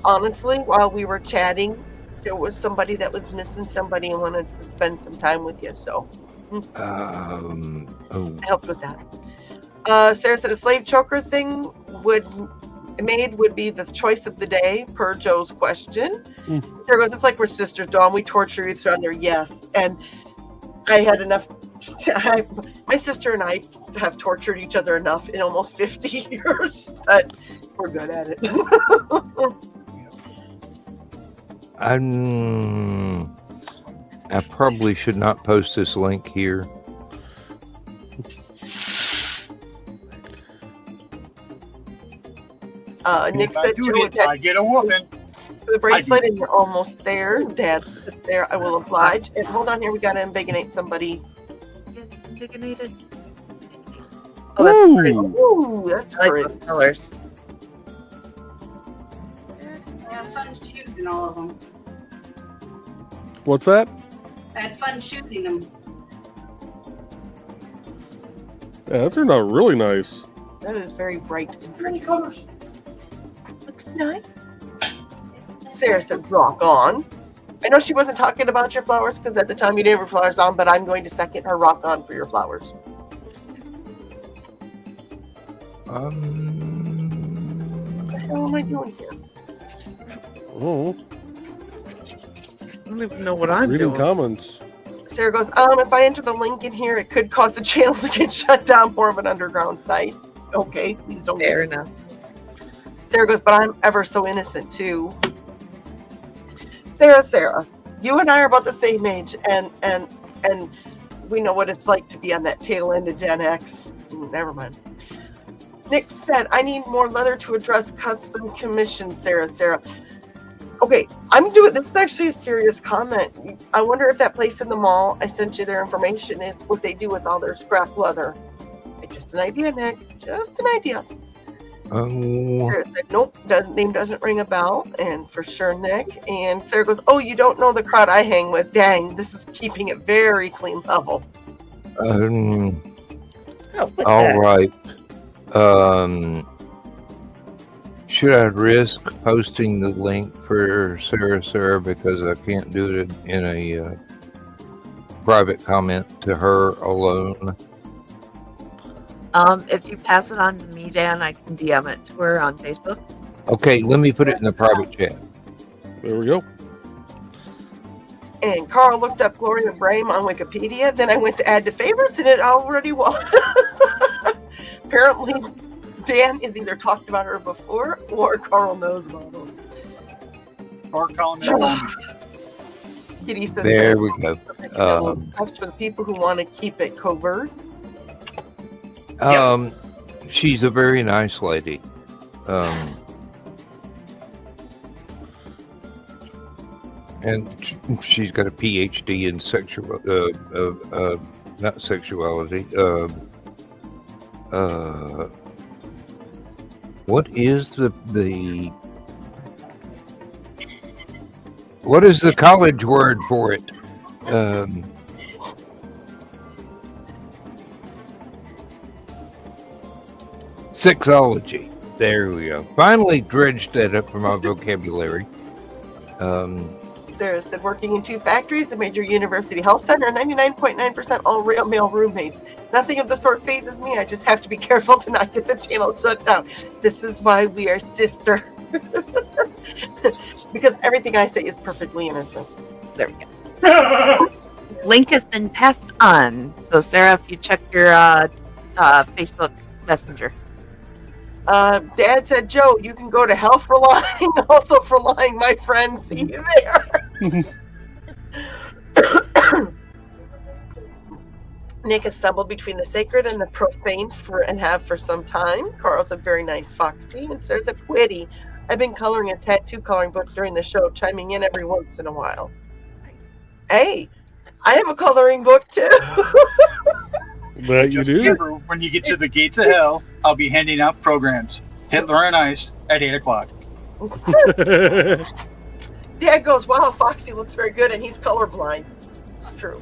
honestly, while we were chatting, there was somebody that was missing somebody and wanted to spend some time with you. So I helped with that. Sarah said a slave choker thing would be the choice of the day per Joe's question. Sarah goes, it's like we're sisters, Dawn. We torture each other, yes. And I had enough. My sister and I have tortured each other enough in almost 50 years that we're good at it. I probably should not post this link here. Nick said I get a whooping. The bracelet, and you're almost there. Dad says, Sarah, I will oblige. And hold on here, we got to embiggenate somebody. Yes, embiggenated. Oh, that's pretty. Ooh, that's I like great. those colors. I have fun choosing all of them. What's that? I had fun choosing them. Yeah, that turned out really nice. That is very bright and pretty. Colors. Looks nice. Sarah said, rock on. I know she wasn't talking about your flowers because at the time you didn't have your flowers on, but I'm going to second her rock on for your flowers. Um, What the hell am I doing here? Oh, I don't even know what I'm reading doing. comments. Sarah goes, if I enter the link in here, it could cause the channel to get shut down, more of an underground site. Okay, please don't. Fair enough. Sarah goes, but I'm ever so innocent too. Sarah, you and I are about the same age, and we know what it's like to be on that tail end of Gen X. Never mind. Nick said, I need more leather to address custom commission, Sarah. Okay, I'm doing this is actually a serious comment. I wonder if that place in the mall, I sent you their information, what they do with all their scrap leather. Just an idea, Nick. Just an idea. Sarah said, nope, name doesn't ring a bell, and for sure, Nick. And Sarah goes, oh, you don't know the crowd I hang with. Dang, this is keeping it very clean level. all right. Should I risk posting the link for Sarah because I can't do it in a private comment to her alone? If you pass it on to me, Dan, I can DM it to her on Facebook. Okay, let me put it in the private chat. There we go. And Carl looked up Gloria Brame on Wikipedia. Then I went to add to favorites, and it already was. Apparently, Dan has either talked about her before, or Carl knows about her. Or calling it Kitty says, There we go. That's for the people who want to keep it covert. She's a very nice lady. And she's got a PhD in not sexuality. What is what is the college word for it? Sexology. There we go. Finally dredged that up from my vocabulary. Sarah said, working in 2 factories, a major university health center, 99.9% all real male roommates. Nothing of the sort phases me. I just have to be careful to not get the channel shut down. This is why we are sister. Because everything I say is perfectly innocent. There we go. Link has been passed on. So, Sarah, if you check your Facebook Messenger. Dad said, Joe, you can go to hell for lying, also for lying, my friend. See you there. Nick has stumbled between the sacred and the profane and have for some time. Carl's a very nice Foxy, and Sarah's a witty. I've been coloring a tattoo coloring book during the show, chiming in every once in a while. Hey, I have a coloring book too. That you Just do. remember, when you get to the gates of hell, I'll be handing out programs. Hitler on Ice at 8 o'clock. Dad goes, wow, Foxy looks very good, and he's colorblind. It's true.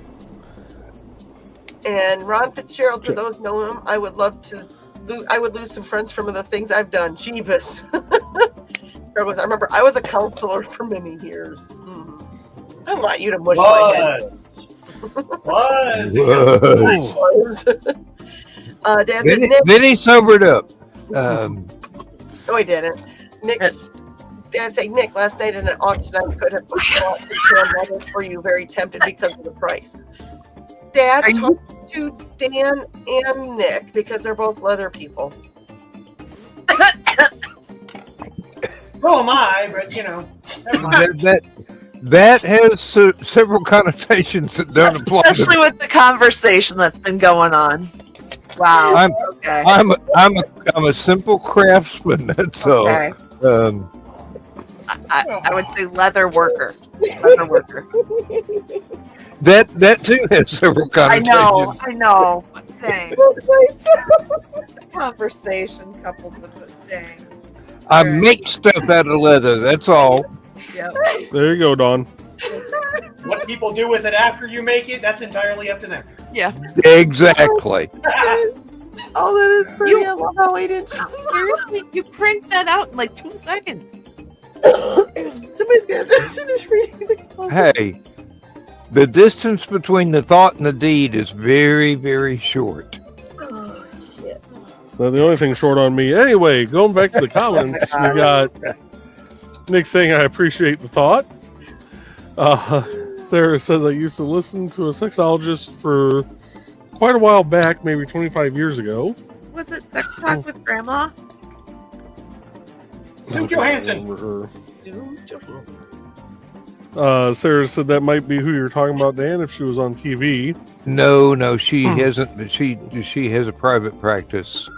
And Ron Fitzgerald, for those who know him, I would lose some friends from the things I've done. Jeebus. I remember I was a counselor for many years. I want you to mush my head. Dad said, Nick. Then he sobered up. No, he didn't. Dad said, Nick, last night in an auction, I could have bought some leather for you, very tempted because of the price. Dad, talk to Dan and Nick because they're both leather people. So am I, but never mind. That has several connotations that don't apply. Especially with the conversation that's been going on. Wow. I'm a simple craftsman. That's all. Okay. I would say leather worker. Leather worker. That too has several connotations. I know. Dang. Conversation coupled with the dang. I make stuff out of leather. That's all. Yep. There you go, Dawn. What people do with it after you make it, that's entirely up to them. Yeah. Exactly. Oh, that is pretty. I love how he didn't. Seriously, you cranked that out in like 2 seconds. Somebody's gonna finish reading the Hey, the distance between the thought and the deed is very, very short. Oh, shit. So the only thing short on me. Anyway, going back to the comments, we got Nick saying, I appreciate the thought. Sarah says, I used to listen to a sexologist for quite a while back, maybe 25 years ago. Was it Sex Talk with Grandma? Sue Johansson. Sarah said that might be who you're talking about, Dan, if she was on TV. No, she hasn't. She has a private practice.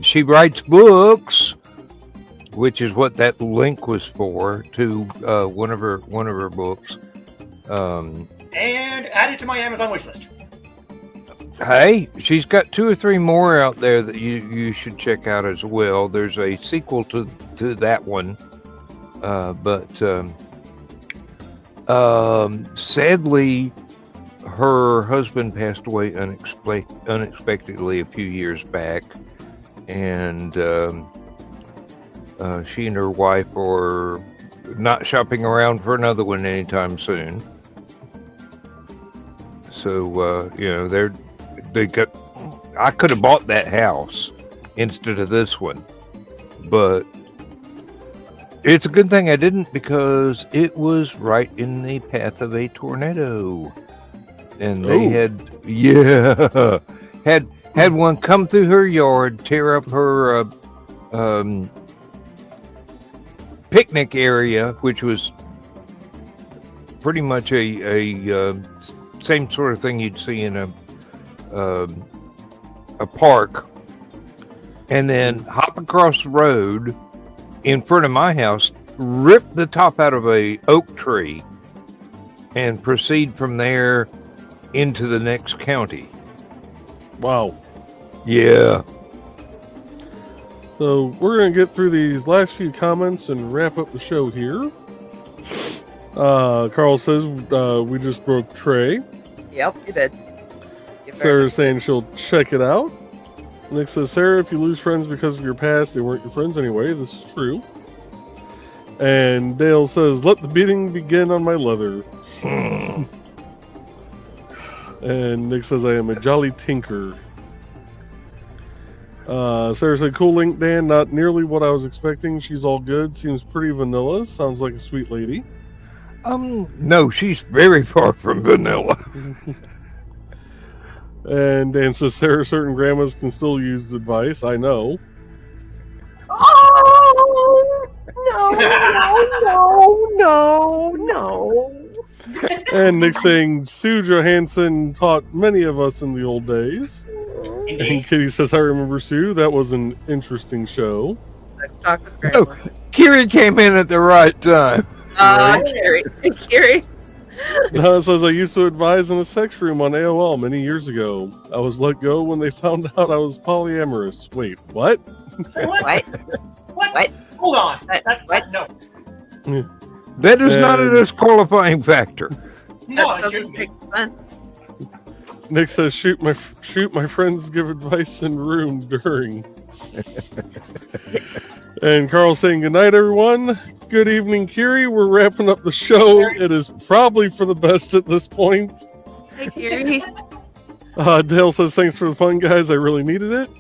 She writes books, which is what that link was for, to one of her books. And add it to my Amazon wishlist. Hey, she's got 2 or 3 more out there that you should check out as well. There's a sequel to that one, but sadly, her husband passed away unexpectedly a few years back, and she and her wife are not shopping around for another one anytime soon. So they got I could have bought that house instead of this one, but it's a good thing I didn't because it was right in the path of a tornado, and they had one come through her yard, tear up her picnic area, which was pretty much a same sort of thing you'd see in a park, and then hop across the road in front of my house, rip the top out of a oak tree, and proceed from there into the next county. Wow. Yeah. So we're going to get through these last few comments and wrap up the show here. Carl says we just broke Trey. Yep, you did. Sarah's saying she'll check it out. Nick says, Sarah, if you lose friends because of your past, they weren't your friends anyway. This is true. And Dale says, let the beating begin on my leather. And Nick says, I am a jolly tinker. Sarah said, cool link, Dan. Not nearly what I was expecting. She's all good. Seems pretty vanilla. Sounds like a sweet lady. No, she's very far from vanilla. And Dan says, Sarah, certain grandmas can still use advice. I know. Oh, no. And Nick saying, Sue Johansson taught many of us in the old days. And Kitty says, I remember Sue. That was an interesting show. Let's talk with Oh, grandma. Kiri came in at the right time. Kiri. Donna says, I used to advise in a sex room on AOL many years ago. I was let go when they found out I was polyamorous. Wait, what? Say what? What? What? Hold on. What? No. That is not a disqualifying factor. No, That it doesn't shouldn't be. make sense. Nick says, shoot my friends, give advice in room during. And Carl saying, good night, everyone. Good evening, Kiri. We're wrapping up the show. It is probably for the best at this point. Hey, Kiri. Dale says, thanks for the fun, guys. I really needed it.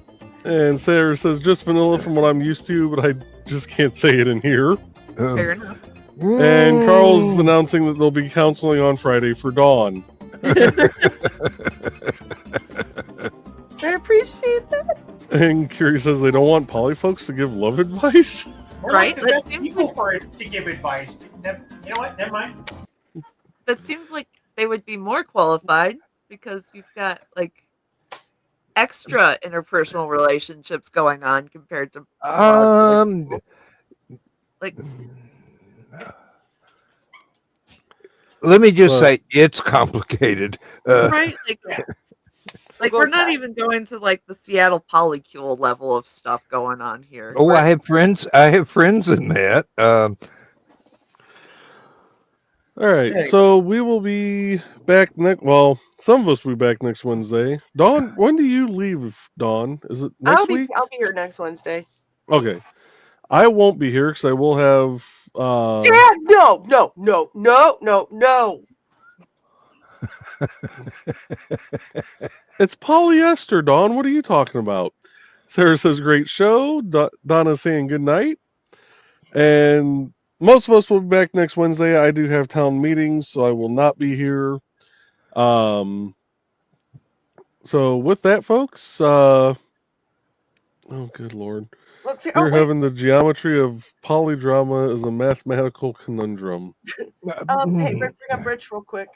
And Sarah says, just vanilla from what I'm used to, but I just can't say it in here. Fair enough. And Carl's announcing that they'll be counseling on Friday for Dawn. I appreciate that. And Kiri says they don't want poly folks to give love advice. We're Right, like the that best seems people like- for it to give advice. You know what? Never mind. That seems like they would be more qualified because you've got like extra interpersonal relationships going on compared to like let me just say it's complicated. right like we're not even going to like the Seattle polycule level of stuff going on here. Oh, I have friends in that. All right, so we will be back next. Well, some of us will be back next Wednesday. Dawn, when do you leave? Dawn, is it next week? I'll be here next Wednesday. Okay, I won't be here because I will have. Dad, no. It's polyester, Dawn. What are you talking about? Sarah says, great show. Donna's saying good night. And most of us will be back next Wednesday. I do have town meetings, so I will not be here. So with that, folks, oh, good Lord. Let's see. You're having the geometry of polydrama is a mathematical conundrum. Hey, bring up Rich real quick.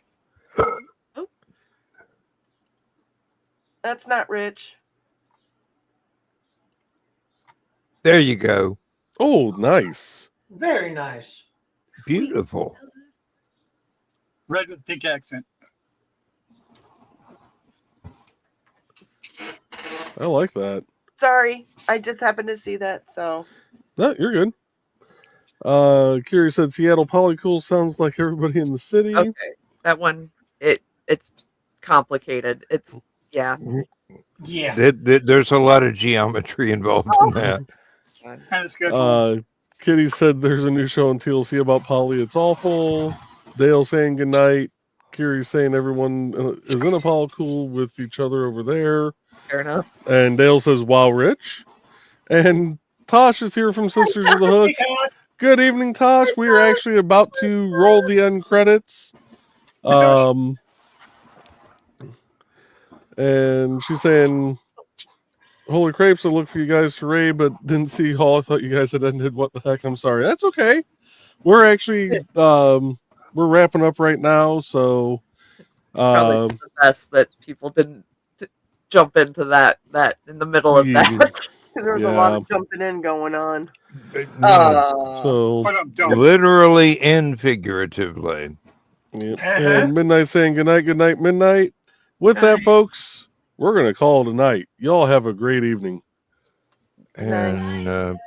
That's not Rich. There you go. Oh, nice. Very nice. Beautiful. Red with thick accent. I like that. Sorry, I just happened to see that. So No, you're good. Kiri said Seattle Polycool sounds like everybody in the city. Okay, that one it's complicated. It's yeah. There's a lot of geometry involved in that. Kind of schedule. Kitty said there's a new show on TLC about Poly. It's awful. Dale saying goodnight. Kiri saying everyone is in a Polycool with each other over there. Fair enough. And Dale says, "Wow, Rich." And Tosh is here from Sisters of the Hook. Hey, Tosh. Good evening, Tosh. We are actually about to roll the end credits. Tosh. And she's saying, "Holy crapes, I looked for you guys to raid, but didn't see Hall. I thought you guys had ended. What the heck? I'm sorry." That's okay. We're actually we're wrapping up right now, so Probably the best that people didn't jump into that in the middle of that. There's a lot of jumping in going on. So literally and figuratively. Yep. And Midnight saying good night, Midnight. With that, folks, we're gonna call it a night. Y'all have a great evening. And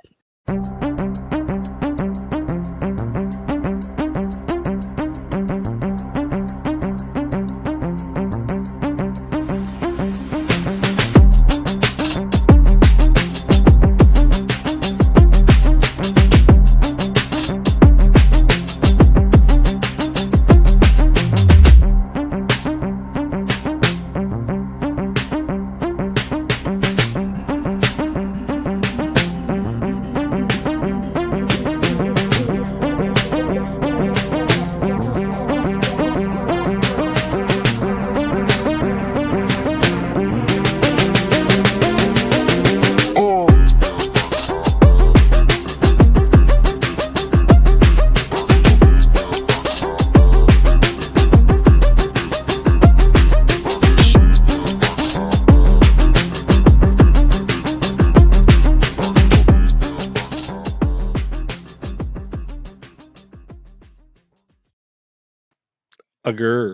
Agur.